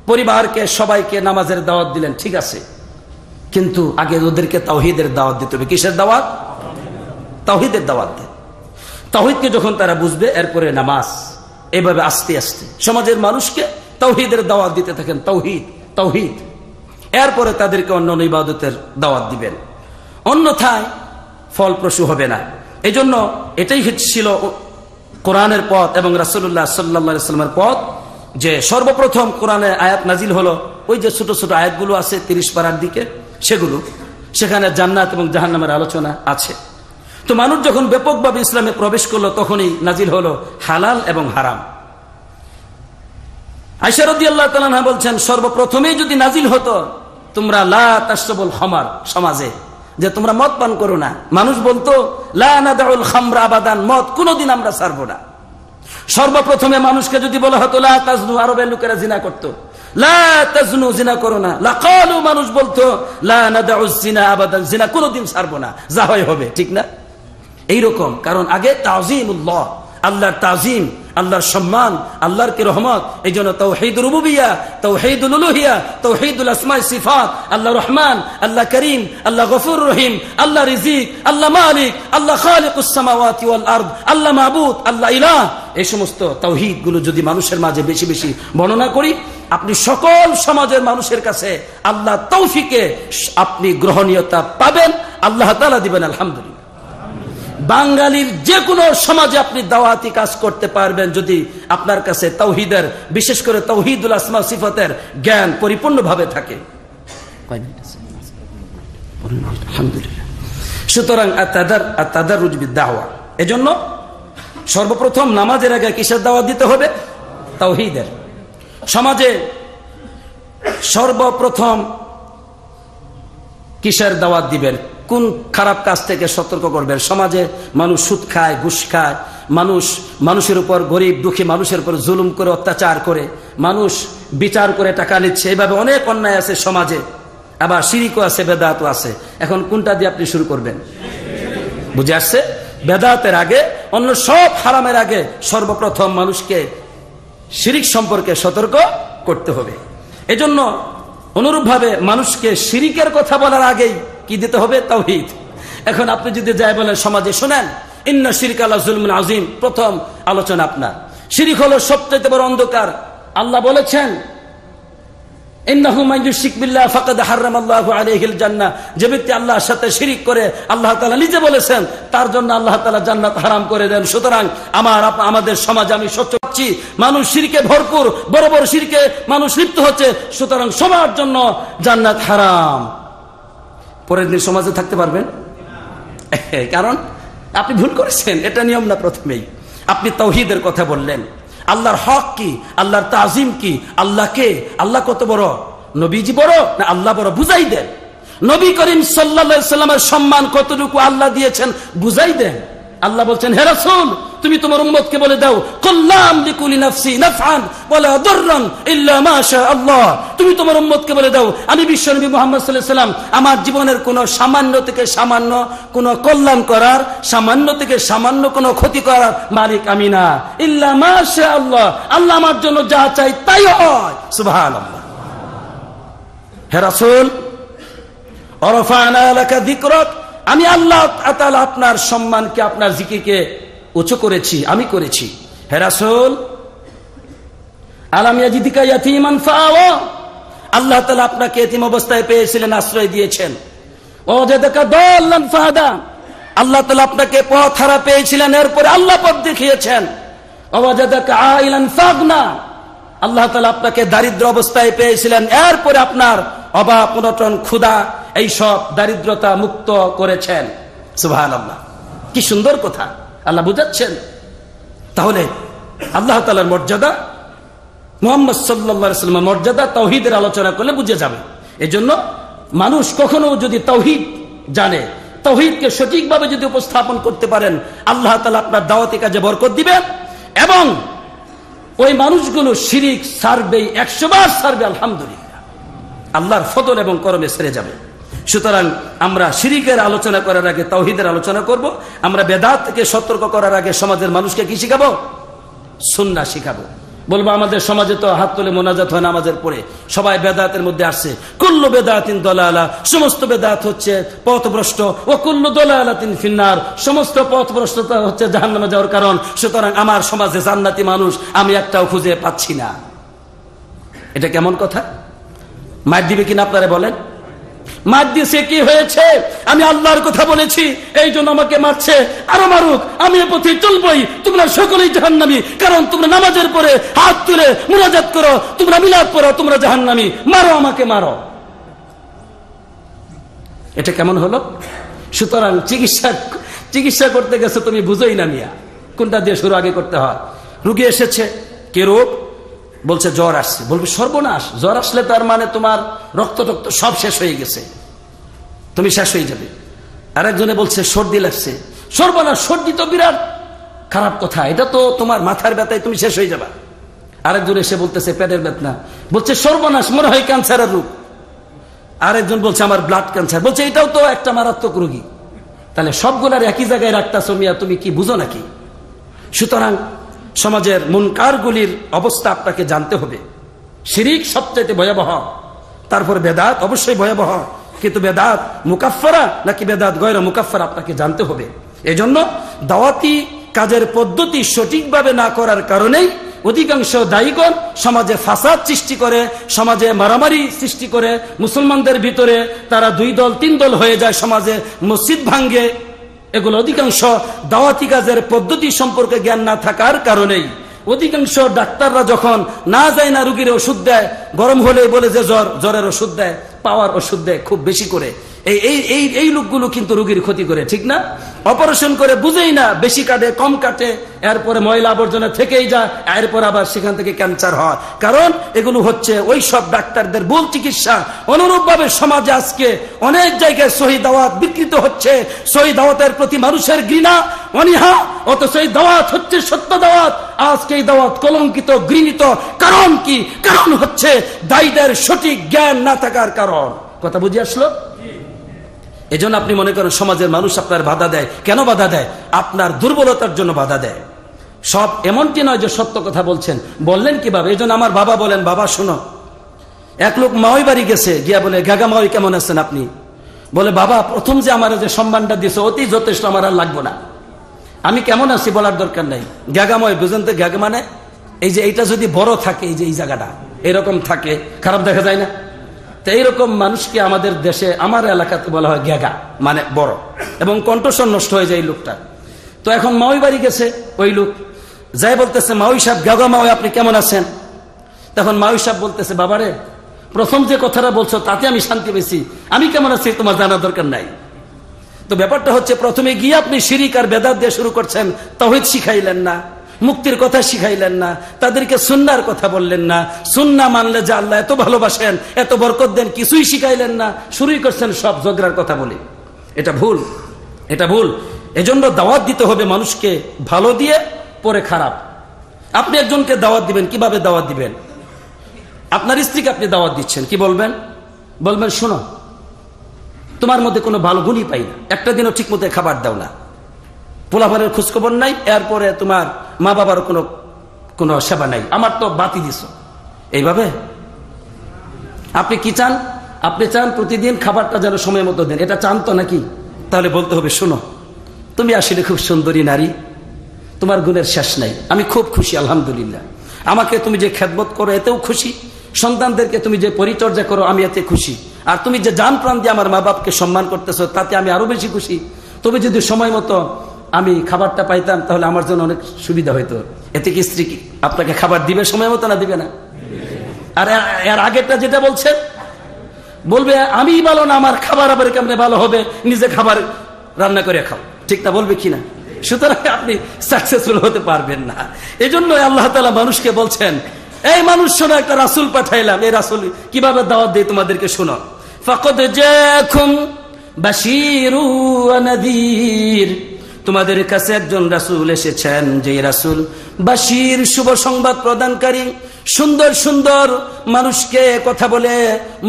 পরিবারকে সবাইকে নামাজের দাওয়াত দিলেন, ঠিক আছে, কিন্তু আগে ওদেরকে তাওহীদের দাওয়াত দিতে হবে। কিসের দাওয়াত? তাওহীদের দাওয়াত দেয়। তাওহীদকে যখন তারা বুঝবে, এরপরে নামাজ, এভাবে আস্তে আস্তে সমাজের মানুষকে তাওহীদের দাওয়াত দিতে থাকেন। তাওহীদ, তাওহীদ, এরপরে তাদেরকে অন্যান্য ইবাদতের দাওয়াত দিবেন, অন্যথায় ফলপ্রসূ হবে না। এই জন্য এটাই ছিল কোরআনের পথ এবং রাসূলুল্লাহ সাল্লাল্লাহু আলাইহি ওয়াসাল্লামের পথ, যে সর্বপ্রথম কোরআনে আয়াত নাজিল হলো, ওই যে ছোট ছোট আয়াতগুলো আছে 30 পারার দিকে, সেগুলো, সেখানে জান্নাত এবং জাহান্নামের আলোচনা আছে। তো মানুষ যখন ব্যাপকভাবে ইসলামে প্রবেশ করলো, তখনই নাজিল হলো হালাল এবং হারাম। আয়েশা রাদিয়াল্লাহু তাআলা আনহা বলছেন, সর্বপ্রথমেই যদি নাজিল হতো তোমরা লা তাশরাবুল খামার, সমাজে যে তোমরা মদ পান করো না। মানুষ বলতো লা নাদাউল খামরা আবাদান, মদ কোনোদিন আমরা ছাড়বো না। সর্বপ্রথমে মানুষকে যদি বলা হতো লা তাজনু, আরবের লোকেরা জিনা করতো, লা তাজনু, জিনা করো না, লাকালু, মানুষ বলতো লা নাদাউজ জিনা আবাদান, জিনা কোনোদিন ছাড়বো না, যা হয় হবে, ঠিক না? এইরকম, কারণ আগে তাজিমুল্লাহ, আল্লাহর তাজিম, আল্লাহর সম্মান, আল্লাহর কি রহমত। এই জন্য তাওহীদুর রুবুবিয়্যাহ, তাওহীদুল উলুহিয়্যাহ, তাওহীদুল আসমাই সিফাত, আল্লাহ রহমান, আল্লাহ করিম, আল্লাহ গফুর রহিম, আল্লাহ রিজিক, আল্লাহ মালিক, আল্লাহ খালিকুস সামাওয়াতি ওয়াল আরদ, আল্লাহ মাবুদ, আল্লাহ ইলাহ, এই সমস্ত তাওহীদ গুলো যদি মানুষের মাঝে বেশি বেশি বর্ণনা করি, আপনি সকল সমাজের মানুষের কাছে আল্লাহ তৌফিকে আপনি গ্রহণীয়তা পাবেন, আল্লাহ তাআলা দিবেন। আলহামদুলিল্লাহ। বাঙালির যে কোনো সমাজে আপনি দাওয়াতি কাজ করতে পারবেন যদি আপনার কাছে তাওহীদের, বিশেষ করে তাওহীদুল আসমা সিফাতের জ্ঞান পরিপূর্ণভাবে থাকে। আলহামদুলিল্লাহ। সুতরাং আত-তাদাররুজ বিদ-দাওয়া, এজন্য সর্বপ্রথম নামাজের আগে কিসের দাওয়াত দিতে হবে? তাওহীদের। সমাজে সর্বপ্রথম কিসের দাওয়াত দিবেন? কোন খারাপ কাজ থেকে সতর্ক করবেন? সমাজে মানুষ সুদ খায়, ঘুষ খায়, মানুষের উপর, গরিব দুঃখী মানুষের উপর জুলুম করে, অত্যাচার করে, মানুষ বিচার করে টাকা নিচ্ছে, এইভাবে অনেক অন্যায় আছে সমাজে। আবার শিরিকও আছে, বেদাতও আছে। এখন কোনটা দিয়ে আপনি শুরু করবেন? বুঝে আসছে? বেদাতের আগে, অন্য সব হারামের আগে সর্বপ্রথম মানুষকে শিরিক সম্পর্কে সতর্ক করতে হবে। এজন্য অনুরূপভাবে মানুষকে শিরিকের কথা বলার আগেই কি দিতে হবে? তাওহীদ। এখন আপনি যদি যাই বলেন সমাজে, শুনেন ইন্না শিরকা লাযুলমুন আযীম, প্রথম আলোচনা আপনার, শিরিক হলো সবচেয়ে বড় অন্ধকার। আল্লাহ বলেছেন ইন্নাহু মান ইউশরিক বিল্লাহ ফাকাদ হারামাল্লাহু আলাইহিল জান্নাহ, যে ব্যক্তি আল্লাহর সাথে শিরিক করে, আল্লাহ তাআলা নিজে বলেছেন তার জন্য আল্লাহ তাআলা জান্নাত হারাম করে দেন। সুতরাং আমাদের সমাজে আমি সহ্য করছি, মানুষ শিরকে ভরপুর, বড় বড় শিরকে মানুষ লিপ্ত হচ্ছে, সুতরাং সবার জন্য জান্নাত হারাম। পরের দিন সমাজে থাকতে পারবেন? কারণ আপনি ভুল করেছেন, এটা নিয়ম না। প্রথমেই আপনি তাওহীদের কথা বললেন, আল্লাহর হক কি, আল্লাহর তাজিম কি, আল্লাহ কে, আল্লাহ কত বড়, নবীজি বড় না আল্লাহ বড়, বুঝাই দেন। নবী করিম সাল্লাল্লাহু আলাইহি সাল্লামের সম্মান কতটুকু আল্লাহ দিয়েছেন বুঝাই দেন। আল্লাহ বলছেন, হে রাসূল, তুমি তোমার উম্মতকে বলে দাও, কুল্লাম লিকুলি নাফসি নাফআন ওয়ালা দাররান ইল্লা মা শা আল্লাহ, তুমি তোমার উম্মতকে বলে দাও, আমি বিশ্বনবী মুহাম্মদ সাল্লাল্লাহু আলাইহি সাল্লাম আমার জীবনের কোন সামান্য থেকে সামান্য কোন কল্যাণ করার, সামান্য থেকে সামান্য কোন ক্ষতি করার মালিক আমি না, ইল্লা মা শা আল্লাহ, আল্লাহ আমার জন্য যা চাই তাই হয়। সুবহানাল্লাহ। হে রাসূল, ওয়ারাফা'না লাকা যিকরাক, আমি আল্লাহ তাআলা আপনার সম্মানকে, আপনার জিকিরকে উঁচু করেছি, আমি করেছি। হে রাসূল, আলাম ইয়াজিদিকা ইয়াতীমান ফাআওয়া, আল্লাহ তাআলা আপনাকে এতিম অবস্থায় পেয়েছিলেন, আশ্রয় দিয়েছেন। ওয়াজাদাকা দাল্লান ফাহাদা, আল্লাহ তাআলা আপনাকে পথহারা পেয়েছিলেন, এরপরে আল্লাহ পথ দেখিয়েছেন। ওয়াজাদাকা আইলান ফাগনা, আল্লাহ তাআলা আপনাকে দারিদ্র অবস্থায় পেয়েছিলেন, এরপরে আপনার অভাব, অনটন, ক্ষুধা, এই সব দারিদ্রতা মুক্ত করেছেন। সুবহানাল্লাহ, কি সুন্দর কথা আল্লাহ বুঝাচ্ছেন। তাহলে আল্লাহ তাআলার মর্যাদা, মুহাম্মদ সাল্লাল্লাহু আলাইহি ওয়াসাল্লামের মর্যাদা তাওহীদের আলোচনা করলে বুঝে যাবে। এজন্য মানুষ কখনো যদি তাওহীদ জানে, তাওহীদকে সঠিকভাবে যদি উপস্থাপন করতে পারেন, আল্লাহ তাআলা আপনার দাওয়াতি কাজে বরকত দিবেন এবং ওই মানুষগুলো শিরিক ছাড়বে, 100 বার ছাড়বে। আলহামদুলিল্লাহ, আল্লাহর ফজল এবং করমে ছেড়ে যাবে। সুতরাং আমরা শিরিকের আলোচনা করার আগে তাওহীদের আলোচনা করব। আমরা বেদাত থেকে সতর্ক করার আগে সমাজের মানুষকে কি শিখাবো? সুন্নাহ শিখাবো। বলবো আমাদের সমাজে তো হাত তুলে মোনাজাত হয় নামাজের পরে, সবাই বেদাতের মধ্যে আসছে। কুল্লু বেদাতিন দালালা, সমস্ত বেদাত হচ্ছে পথভ্রষ্ট। ও কুল্লু দালালাতিন ফিন্নার, সমস্ত পথভ্রষ্টতা হচ্ছে জাহান্নামে যাওয়ার কারণ। সুতরাং আমার সমাজে জান্নাতি মানুষ আমি একটাও খুঁজে পাচ্ছি না। এটা কেমন কথা? মার দিবে কিনা আপনারা বলেন? মার দিয়েছে, কি হয়েছে? আমি আল্লাহর কথা বলেছি এই জন্য আমাকে মারছে, আরো মারুক, আমি এ পথে চলবই। তোমরা সকলেই জাহান্নামী, কারণ তোমরা নামাজের পরে হাত তুলে মুনাজাত করো, তোমরা মিলাদ পড়ো, তোমরা জাহান্নামী, মারো আমাকে মারো। এটা কেমন হলো? সুতরাং চিকিৎসা করতে গেছে, তুমি বুঝোই না মিয়া, কোনটা দিয়ে শুরু আগে করতে হয়। রোগী এসেছে, কে রোগ? বলছে জ্বর আসছে। বলবে সর্বনাশ, জ্বর আসলে তার মানে তোমার রক্ত সব শেষ হয়ে গেছে, তুমি শেষ হয়ে যাবে। আরেকজনে বলছে সর্দি লাগছে। সর্বনাশ, সর্দি তো বিরাট খারাপ কথা, এটা তো তোমার মাথার ব্যথায় তুমি শেষ হয়ে যাবা। আরেকজন এসে বলতেছে পেটের বেদনা, বলছে সর্বনাশ, মনে হয় ক্যান্সারের রোগ। আরেকজন বলছে আমার ব্লাড ক্যান্সার, বলছে এটাও তো একটা মারাত্মক রোগী। তাহলে সবগুলার একই জায়গায় রাখতেছো মিয়া, তুমি কি বুঝো নাকি? সুতরাং সমাজের মুনকারগুলির অবস্থা আপনাকে জানতে হবে। শিরিক সবচাইতে ভয়াবহ, তারপর বেদাত অবশ্যই ভয়াবহ, কিন্তু বেদাত মুকাফফারা নাকি বেদাত গয়র মুকাফফারা আপনাকে জানতে হবে। এজন্য দাওয়াতি কাজের পদ্ধতি সঠিকভাবে না করার কারণেই অধিকাংশ দায়ীগণ সমাজে ফাসাদ সৃষ্টি করে, সমাজে মারামারি সৃষ্টি করে, মুসলমানদের ভিতরে তারা 2 দল 3 দল হয়ে যায়, সমাজে মসজিদ ভাঙ্গে। এগুলো অধিকাংশ দাওয়াতি কাজের পদ্ধতি সম্পর্কে জ্ঞান না থাকার কারণেই। অধিকাংশ ডাক্তাররা যখন না যায় না রুগীর ওষুধ দেয়, গরম হলে বলে যে জ্বরের ওষুধ দেয়, পাওয়ার ওষুধ দেয় খুব বেশি করে। এই লোকগুলো কিন্তু রোগীর ক্ষতি করে, ঠিক না? অপারেশন করে বুঝেই না, বেশি কাটে কম কাটে, এরপরে ময়লা আবর্জনা থেকেই যায়, এরপর আবার সেখান থেকে ক্যান্সার হয়। কারণ এগুলো হচ্ছে ওই সব ডাক্তারদের ভুল চিকিৎসা। অনুরূপভাবে সমাজে আজকে অনেক জায়গায় সহি দাওয়াত বিকৃত হচ্ছে, সহি দাওয়াতের প্রতি মানুষের ঘৃণা অনীহা, অথচ এই দাওয়াত হচ্ছে সত্য দাওয়াত। আজকে এই দাওয়াত কলঙ্কিত ঘৃণিত। কারণ কি? কারণ হচ্ছে দায়ীদের সঠিক জ্ঞান না থাকার কারণ। কথা বুঝে আসলো? এজন্য আপনি মনে করেন সমাজের মানুষ আপনার বাধা দেয়, কেন বাধা দেয়? আপনার দুর্বলতার জন্য বাধা দেয়। সব এমনটি নয় যে সত্য কথা বলছেন। বললেন কিভাবে? এই জন্য আমার বাবা বলেন, বাবা শোনো, এক লোক মাওই বাড়ি গেছে, গিয়া বলে গাগা মাওই কেমন আছেন আপনি? বলে বাবা, প্রথম যে আমার যে সম্মানটা দিয়েছে অতি যথেষ্ট, আমার আর লাগবো না, আমি কেমন আছি বলার দরকার নাই। গাগা মাওই বুঝেন তো? গাগা মানে এই যে এইটা যদি বড় থাকে, এই যে এই জায়গাটা এরকম থাকে, খারাপ দেখা যায় না? তো এইরকম মানুষকে আমাদের দেশে, আমার এলাকাতে বলা হয় গ্যাগা, মানে বড়, এবং কণ্ঠস্বর নষ্ট হয়ে যায় এই লোকটা। তো এখন মাওই বাড়ি গেছে ওই লোক, যাই বলতেছে মাওই সাহেব, গাগা মাওই আপনি কেমন আছেন? তখন মাওই সাহেব বলতেছে, বাবারে, প্রথম যে কথাটা বলছো তাতে আমি শান্তি পেয়েছি, আমি কেমন আছি তোমার জানার দরকার নাই। তো ব্যাপারটা হচ্ছে, প্রথমে গিয়ে আপনি শিরিক আর বেদাত দিয়ে শুরু করছেন, তাওহীদ শিখাইলেন না, মুক্তির কথা শিখাইলেন না, তাদেরকে সুন্নাহর কথা বললেন না, সুন্নাহ মানলে যে আল্লাহ এত ভালোবাসেন, এত বরকত দেন, কিছুই শিখাইলেন না, শুরুই করছেন সব ঝগড়ার কথা বলে। এটা ভুল, এটা ভুল। এজন্য দাওয়াত দিতে হবে মানুষকে ভালো দিয়ে, পরে খারাপ। আপনি একজনকে দাওয়াত দিবেন, কিভাবে দাওয়াত দিবেন? আপনার স্ত্রীকে আপনি দাওয়াত দিচ্ছেন, কি বলবেন? বলবেন, শোনো, তোমার মধ্যে কোনো ভালো গুণই পাই না, একটা দিনও ঠিক মতো খাবার দাও না, পোলাপানের খোঁজখবর নাই, এরপরে তোমার মা বাবার কোনো সেবা নাই, আমার তো বাতি দিছ। এইভাবে আপনি কি চান? আপনি চান প্রতিদিন খাবারটা যেন সময় মতো দেন, এটা চান তো নাকি? তাহলে বলতে হবে, শোনো, তুমি আসলে খুব সুন্দরী নারী, তোমার গুণের শেষ নাই, আমি খুব খুশি আলহামদুলিল্লাহ। আমাকে তুমি যে খেদমত করো এতেও খুশি, সন্তানদেরকে তুমি যে পরিচর্যা করো আমি এতে খুশি, আর তুমি যে জান প্রাণ দিয়ে আমার মা বাপকে সম্মান করতেছো তাতে আমি আরো বেশি খুশি। তুমি যদি সময় মতো আমি খাবারটা পাইতাম তাহলে আমার জন্য অনেক সুবিধা হইতো। এতে কি স্ত্রী আপনাকে খাবার দিবে সময় মতো, না দিবে না? আর এর আগেরটা যেটা বলছে, বলবে আমি ভালো না, আমার খাবার আবার কেমনে ভালো হবে, নিজে খাবার রান্না করে খাও, ঠিক না? বলবে কিনা? সুতরাং আপনি সাকসেসফুল হতে পারবেন না। এই জন্য আল্লাহ তাআলা মানুষকে বলছেন, এই মানুষ শোনো, একটা রাসূল পাঠাইলাম, এই রাসূল কিভাবে দাওয়াত দেয় তোমাদেরকে শোনো। ফাকাদ জাআকুম বাশীরু ওয়া নাযীর, তোমাদের কাছে একজন রাসূল এসেছেন, যে রাসূল বাশীর, শুভ সংবাদ প্রদানকারী, সুন্দর সুন্দর মানুষকে কথা বলে,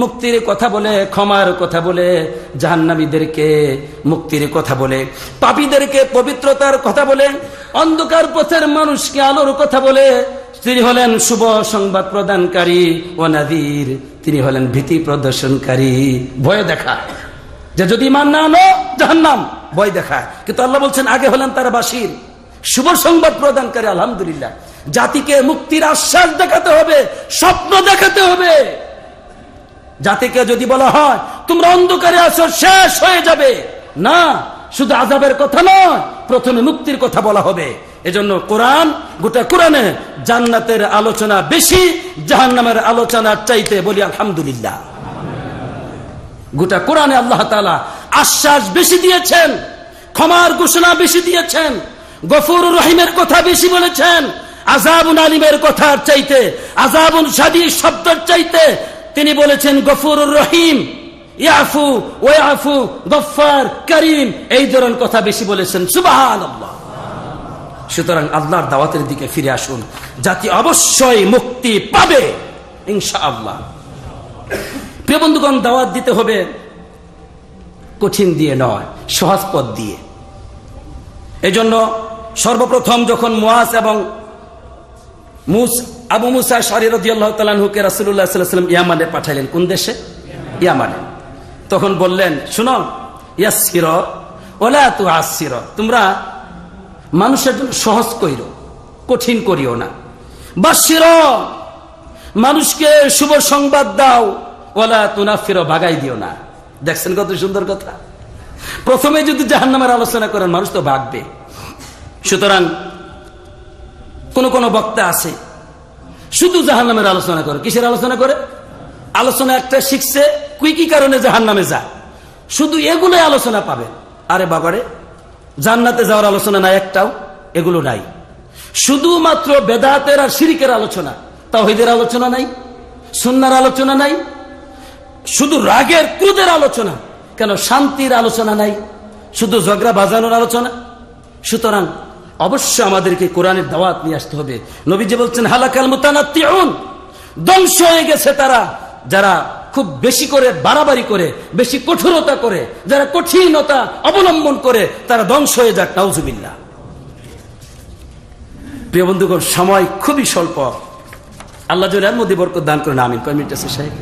মুক্তির কথা বলে, ক্ষমার কথা বলে, জাহান্নামীদেরকে মুক্তির কথা বলে, পাপীদেরকে পবিত্রতার কথা বলে, অন্ধকার পথের মানুষকে আলোর কথা বলে। তিনি হলেন শুভ সংবাদ প্রদানকারী, ও নাযীর, তিনি হলেন ভীতি প্রদর্শনকারী, ভয় দেখা, যে যদি ঈমান না আনো জাহান্নাম, ভয় দেখায়। কিন্তু আল্লাহ বলছেন আগে হলেন তারা বাশীর, শুভ সংবাদ প্রদানকারী। আলহামদুলিল্লাহ, জাতিকে মুক্তির আশ্বাস দেখাতে হবে, স্বপ্ন দেখাতে হবে। জাতিকে যদি বলা হয় তোমরা অন্ধকারে আছো, শেষ হয়ে যাবে, না, শুধু আযাবের কথা নয়, প্রথমে মুক্তির কথা বলা হবে। এজন্য কোরআন, গোটা কোরআনে জান্নাতের আলোচনা বেশি জাহান্নামের আলোচনার চাইতে, বলি আলহামদুলিল্লাহ। গোটা কোরআনে আল্লাহ তাআলা আশ্বাস বেশি দিয়েছেন, ক্ষমার ঘোষণা বেশি দিয়েছেন, গফুরুর রহিমের কথা বেশি বলেছেন। আযাবুন আলিমের কথার চাইতে, আযাবুন শাদীদ শব্দের চাইতে তিনি বলেছেন গফুরুর রহিম। ইয়াফু ওয়াফু গফফার করিম, এই ধরনের কথা বেশি বলেছেন। সুবহানাল্লাহ। সুতরাং আল্লাহর দাওয়াতের দিকে ফিরে আসুন, জাতি অবশ্যই মুক্তি পাবে ইনশাআল্লাহ। প্রিয় বন্ধুগণ, দাওয়াত দিতে হবে কঠিন দিয়ে নয়, সহজ পথ দিয়ে। এজন্য সর্বপ্রথম যখন মুআজ এবং আবু মুসা আশআরী রাদিয়াল্লাহু তাআলা আনহুকে রাসূলুল্লাহ সাল্লাল্লাহু আলাইহি ওয়াসাল্লাম ইয়ামানে পাঠালেন। কোন দেশে? ইয়ামানে। তখন বললেন, শুনো, ইয়াসসির ওয়ালা তুআসসির, তোমরা মানুষের জন্য সহজ কইরো, কঠিন করিও না। বাশশির, মানুষকে শুভ সংবাদ দাও, ওয়ালা তুনাফির, ভাগাই দিও না। দেখছেন কত সুন্দর কথা। প্রথমে যদি জাহান্নামের আলোচনা করেন, মানুষ তো ভাগবে। সুতরাং কোন বক্তা আছে শুধু জাহান্নামের আলোচনা করে। কিসের আলোচনা করে? আলোচনা একটা শিখছে, কি কারণে জাহান্নামে যায়, শুধু এগুলোই আলোচনা পাবে। আরে বাবারে, জান্নাতে যাওয়ার আলোচনা নাই একটাও, এগুলো নাই। শুধুমাত্র বেদাতের আর শিরকের আলোচনা, তাওহীদের আলোচনা নাই, সুন্নাহর আলোচনা নাই, শুধু রাগের ক্রোধের আলোচনা, কেন শান্তির আলোচনা নাই, শুধু ঝগড়া বাজানোর আলোচনা। সুতরাং অবশ্যই আমাদেরকে কোরআনের দাওয়াত নিয়ে আসতে হবে। নবীজি বলছেন, হালাকাল মুতানাত্তিউন, ধ্বংস হয়ে গেছে তারা যারা খুব বেশি করে বাড়াবাড়ি করে, বেশি কঠোরতা করে, যারা কঠিনতা অবলম্বন করে, তারা ধ্বংস হয়ে যাক, নাউজুবিল্লাহ। প্রিয় বন্ধুগণ, সময় খুবই স্বল্প, আল্লাহ যেন এর মধ্যে বরকত দান করেন। আমিন। কয় মিনিট আছে সাহেব?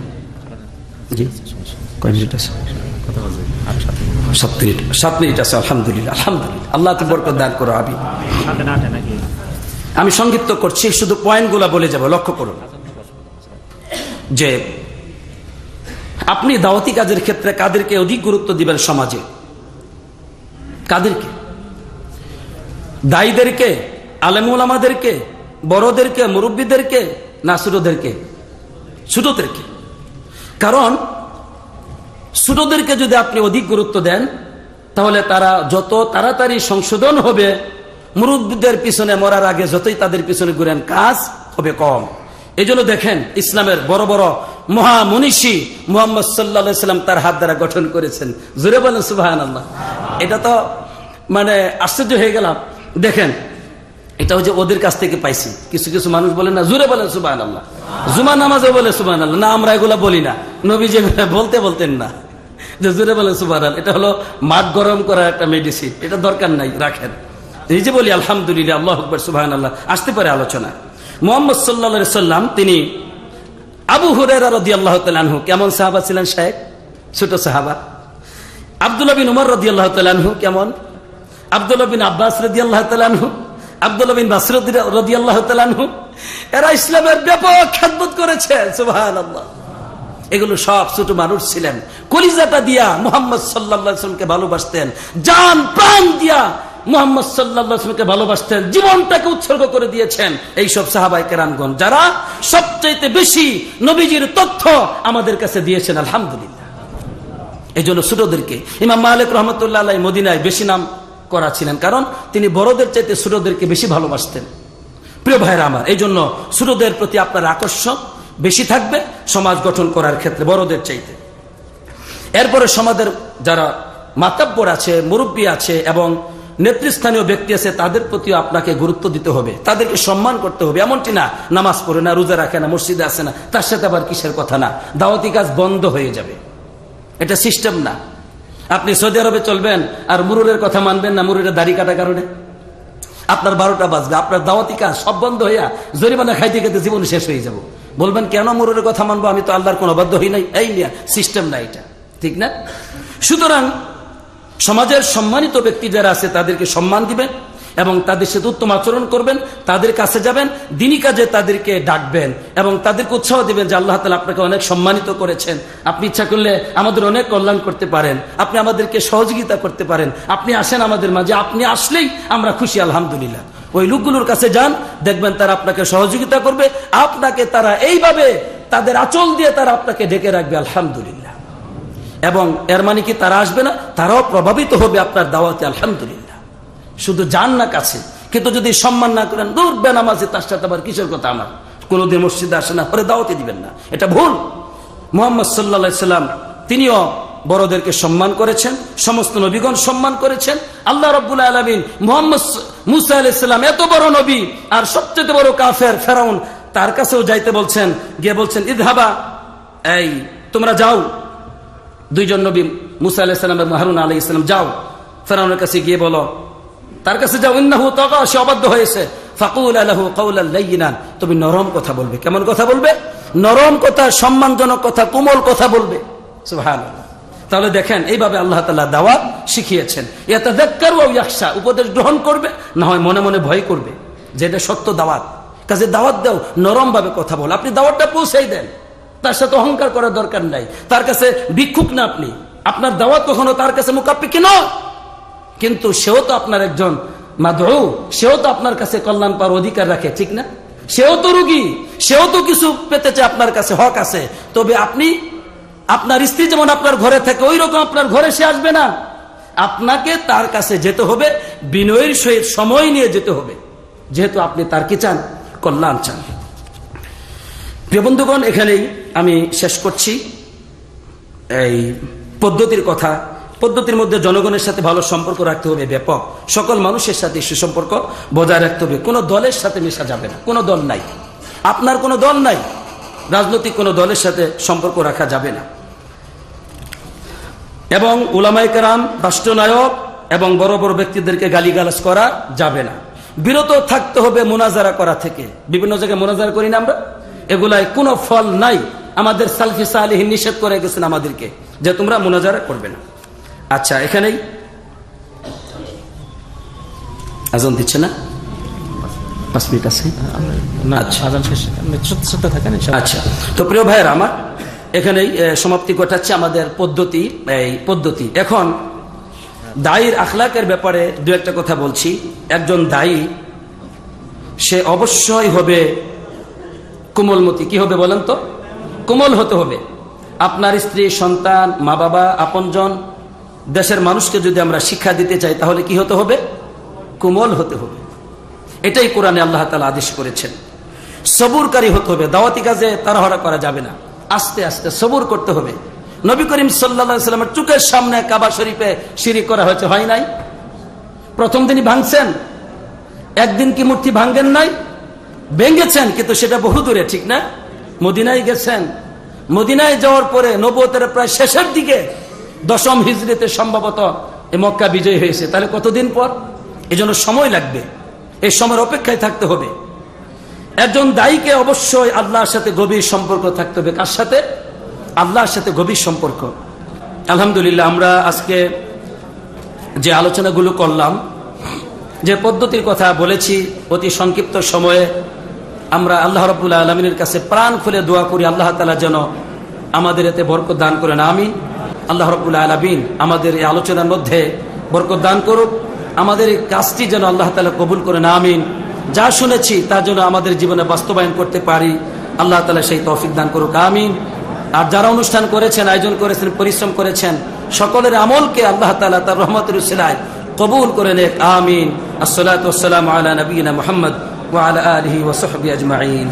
জি, কয় মিনিট আছে? 7 মিনিট আছে। আলহামদুলিল্লাহ, আলহামদুলিল্লাহ, আল্লাহ তো বরকত দান করো। আমি সংক্ষিপ্ত করছি, শুধু পয়েন্টগুলো বলে যাব। লক্ষ্য করুন যে আপনি দাওয়াতি কাজের ক্ষেত্রে কাদেরকে অধিক গুরুত্ব দিবেন সমাজে? কাদেরকে? দায়ীদেরকে, আলেম ওলামাদেরকে, বড়দেরকে, মুরব্বীদেরকে, না ছোটদেরকে? ছোটদেরকে। কারণ ছোটদেরকে যদি আপনি অধিক গুরুত্ব দেন, তাহলে তারা যত তাড়াতাড়ি সংশোধন হবে, মুরব্বীদের পিছনে মরার আগে যতই তাদের পিছনে ঘুরেন, কাজ হবে কম। এই জন্য দেখেন, ইসলামের বড় বড় মহামনীষী মুহাম্মদ সাল্লাল্লাহু আলাইহি ওয়াসাল্লাম তার হাত দ্বারা গঠন করেছেন। জোরে বলেন সুবহানাল্লাহ। এটা তো মানে আশ্চর্য হয়ে গেলাম। দেখেন, এটা হচ্ছে ওদের কাছ থেকে পাইছি। কিছু কিছু মানুষ বলে না, জোরে বলেন সুবহানাল্লাহ। জুমা নামাজে বলে সুবহানাল্লাহ, না আমরা এগুলা বলি না। নবীজি বলতেন না যে জোরে বলেন সুবহানাল্লাহ। এটা হলো মাঠ গরম করার একটা মেডিসিন, এটা দরকার নাই, রাখেন। এই যে বলি আলহামদুলিল্লাহ, আল্লাহু আকবার, সুবহানাল্লাহ, আসতে পারে আলোচনা। মুহাম্মদ সাল্লাল্লাহু আলাইহি ওয়াসাল্লাম তিনি আবু হুরায়রা রাদিয়াল্লাহু তাআলা আনহু কেমন সাহাবা ছিলেন সাহেব? ছোট সাহাবা। আব্দুল্লাহ বিন উমর রাদিয়াল্লাহু তাআলা আনহু কেমন? আব্দুল্লাহ বিন আব্বাস রাদিয়াল্লাহু তাআলা আনহু, আব্দুল্লাহ বিন মাসউদ রাদিয়াল্লাহু তাআলা আনহু, এরা ইসলামের ব্যাপক খেদমত করেছে। সুবহানাল্লাহ। এগুলো সব ছোট মানুষ ছিলেন, কলিজাটা দিয়া মুহাম্মদ সাল্লাল্লাহু আলাইহি ওয়াসাল্লামকে ভালোবাসতেন, জান প্রাণ দিয়া মুহাম্মদ সাল্লাল্লাহু আলাইহি ওয়াসাল্লামকে ভালোবাসতেন, জীবনটাকে উৎসর্গ করে দিয়েছেন এই সব সাহাবায়ে কেরামগণ, যারা সবচেয়ে বেশি নবীজির তথ্য আমাদের কাছে দিয়েছেন। আলহামদুলিল্লাহ। এই জন্য ছোটদেরকে, ইমাম মালিক রহমতুল্লাহ আলাইহি মদিনায় বেশি নাম করা ছিলেন, কারণ তিনি বড়দের চাইতে ছোটদেরকে বেশি ভালোবাসতেন। প্রিয় ভাইরা আমার, এই জন্য ছোটদের প্রতি আপনার আকর্ষণ বেশি থাকবে সমাজ গঠন করার ক্ষেত্রে বড়দের চাইতে। এরপরে সমাজের যারা মাতাব্বর আছে, মুরব্বী আছে এবং নেতৃস্থানীয় ব্যক্তি আছে, তাদের প্রতিও আপনাকে গুরুত্ব দিতে হবে, তাদেরকে সম্মান করতে হবে। এমনটি না নামাজ পড়ে না, রোজা রাখে না, মসজিদে আসে না, তার সাথে আবার কিসের কথা না, দাওয়াতি কাজ বন্ধ হয়ে যাবে। এটা সিস্টেম না। আপনি সৌদি আরবে চলবেন আর মুরুরের কথা মানবেন না, মুরুরের দাড়ি কাটা কারণে আপনার 12টা বাজবে, আপনার দাওয়াতি কাজ সব বন্ধ হইয়া জরিমানা খাইতে খাইতে জীবন শেষ হয়ে যাব। বলবেন কেন মুরুরের কথা মানবো, আমি তো আল্লাহর কোনো অবাধ্য হই নাই। এই নিয়ে সিস্টেম না, এটা ঠিক না। সুতরাং সমাজের সম্মানিত ব্যক্তি যারা আছে তাদেরকে সম্মান দিবেন এবং তাদের সাথে উত্তম আচরণ করবেন, তাদের কাছে যাবেন, দিনী কাজে তাদেরকে ডাকবেন এবং তাদেরকে উৎসাহ দিবেন যে আল্লাহ তাআলা আপনাকে অনেক সম্মানিত করেছেন, আপনি ইচ্ছা করলে আমাদের অনেক কল্যাণ করতে পারেন, আপনি আমাদেরকে সহযোগিতা করতে পারেন, আপনি আসেন আমাদের মাঝে, আপনি আসলেই আমরা খুশি। আলহামদুলিল্লাহ। ওই লোকগুলোর কাছে যান, দেখবেন তারা আপনাকে সহযোগিতা করবে, আপনাকে তারা এইভাবে তাদের আঁচল দিয়ে তারা আপনাকে ডেকে রাখবে। আলহামদুলিল্লাহ। এবং এর মানে কি তারা আসবে না, তারাও প্রভাবিত হবে আপনার দাওয়াতে। আলহামদুলিল্লাহ। শুধু যান না কাছে, কিন্তু যদি সম্মান না করেন, দূর বেনামাজি, তার সাথে আবার কিসের কথা, আমার কোনোদিন মসজিদে আসে না, পরে দাওয়াতে দিবেন না, এটা ভুল। মুহাম্মদ সাল্লাল্লাহু আলাইহি ওয়াসাল্লাম তিনিও বড়দেরকে সম্মান করেছেন, সমস্ত নবীগণ সম্মান করেছেন। আল্লাহ রাব্বুল আলামিন মুহাম্মদ মুসা আলাইহিস সালাম এত বড় নবী আর সবচেয়ে বড় কাফের ফেরাউন, তার কাছেও যাইতে বলছেন, গিয়ে বলছেন ইযহাবা, এই তোমরা যাও, দুইজন নবী মুসা আলাইহিস সালাম এবং হারুন আলাইহিস সালাম, যাও ফেরাউনের কাছে গিয়ে বলো, তার কাছে যাও, ইন্নাহু তাগা, সে অবাধ্য হয়েছে, ফাকুলা লাহু কাওলান লাইয়িনান, তুমি নরম কথা বলবে। কেমন কথা বলবে? নরম কথা, সম্মানজনক কথা, কোমল কথা বলবে। সুবহানাল্লাহ। তাহলে দেখেন এইভাবে আল্লাহ তাআলা দাওয়াত শিখিয়েছেন। ইয়াতাযাক্কারু ওয়া ইয়াখশা, উপদেশ গ্রহণ করবে, না হয় মনে মনে ভয় করবে, যে এটা সত্য দাওয়াত। কাজে দাওয়াত দাও, নরম ভাবে কথা বল, আপনি দাওয়াতটা পৌঁছাই দেন, তার সাথে অহংকার করার দরকার নাই। তার কাছে ভিক্ষুক না আপনি, আপনার দাওয়াত কখনো তার কাছে মুকাফিকি নয়, কিন্তু সেও তো আপনার একজন মাদউ, সেও তো আপনার কাছে কল্যাণ পাওয়ার অধিকার রাখে, ঠিক না? সেও তো রোগী, সেও তো কিছু পেতে চায়, আপনার কাছে হক আছে। তবে আপনি, আপনার স্ত্রী যেমন আপনার ঘরে থাকে, ওই রকম আপনার ঘরে সে আসবে না। আপনাকে তার কাছে যেতে হবে, বিনয়ের সহিত সময় নিয়ে যেতে হবে, যেহেতু আপনি তার কি চান? কল্যাণ চান। প্রিয় বন্ধুগণ, এখানেই আমি শেষ করছি এই পদ্ধতির কথা। পদ্ধতির মধ্যে জনগণের সাথে ভালো সম্পর্ক রাখতে হবে, ব্যাপক সকল মানুষের সাথে সুসম্পর্ক বজায় রাখতে হবে। কোনো দলের সাথে মেশা যাবে না, কোনো দল নাই, আপনার কোনো দল নাই, রাজনৈতিক কোনো দলের সাথে সম্পর্ক রাখা যাবে না। এবং উলামায়ে কেরাম, রাষ্ট্রনায়ক এবং বড় বড় ব্যক্তিদেরকে গালিগালাজ করা যাবে না। বিরত থাকতে হবে মুনাজারা করা থেকে। বিভিন্ন জায়গায় মুনাজারা করি না আমরা, এগুলায় কোনো ফল নাই। আমাদের সালফি সালেহীন নিষেধ করে গেছেন আমাদেরকে যে তোমরা মুনাজারা করবে না। আচ্ছা, এখানেই আজান দিচ্ছে না, 5 মিনিট আছে। আচ্ছা, তো প্রিয় ভাইয়ের আমার, এখানেই সমাপ্তি ঘটাচ্ছে আমাদের পদ্ধতি। এখন দায়ীর আখলাকের ব্যাপারে দু একটা কথা বলছি। একজন দায়ী, সে অবশ্যই হবে কোমলমতি। কি হবে বলেন তো? কোমল হতে হবে। আপনার স্ত্রী, সন্তান, মা বাবা, আপনজন, দেশের মানুষকে যদি আমরা শিক্ষা দিতে চাই, তাহলে কি হতে হবে? কোমল হতে হবে। এটাই কোরআনে আল্লাহ তাআলা আদেশ করেছেন। সবুরকারী হতে হবে। দাওয়াতি কাজে তাড়াহুড়া করা যাবে না, আস্তে আস্তে সবুর করতে হবে। নবী করিম সাল্লাল্লাহু আলাইহি ওয়াসাল্লামের চোখের সামনে কাবা শরীফে শিরক করা হয়েছে, হয় নাই? প্রথম দিনই ভাঙছেন, একদিন কি মূর্তি ভাঙেন নাই? ভেঙেছেন, কিন্তু সেটা বহু দূরে, ঠিক না? মদিনায় গেছেন, মদিনায় যাওয়ার পরে নবুয়তের প্রায় শেষের দিকে 10ম হিজরিতে সম্ভবত এই মক্কা বিজয় হয়েছে। তাহলে কতদিন পর? এজন্য সময় লাগবে, এই সময়ের অপেক্ষায় থাকতে হবে। একজন দায়ীকে অবশ্যই আল্লাহর সাথে গভীর সম্পর্ক থাকতে হবে। কার সাথে? আল্লাহর সাথে গভীর সম্পর্ক। আলহামদুলিল্লাহ, আমরা আজকে যে আলোচনাগুলো করলাম, যে পদ্ধতির কথা বলেছি, অতি সংক্ষিপ্ত সময়ে আমরা আল্লাহ রাব্বুল আলামিনের কাছে প্রাণ খুলে দোয়া করি, আল্লাহ তাআলা যেন আমাদের এতে বরকত দান করেন। আমিন। আল্লাহ রাব্বুল আলামিন আমাদের এই আলোচনার মধ্যে বরকত দান করুক, আমাদের এই কাজটি যেন আল্লাহ তাআলা কবুল করেন। আমিন। যা শুনেছি তা যেন আমাদের জীবনে বাস্তবায়ন করতে পারি, আল্লাহ তাআলা সেই তৌফিক দান করুক। আমিন। আর যারা অনুষ্ঠান করেছেন, আয়োজন করেছেন, পরিশ্রম করেছেন, সকলের আমলকে আল্লাহ তাআলা তার রহমতের উসিলায় কবুল করে নেক। আমিন। আসসালাতু ওয়াসসালামু আলা নবিয়িনা মুহাম্মদ ওয়া আলা আলিহি ওয়া সাহবিহি আজমাইন।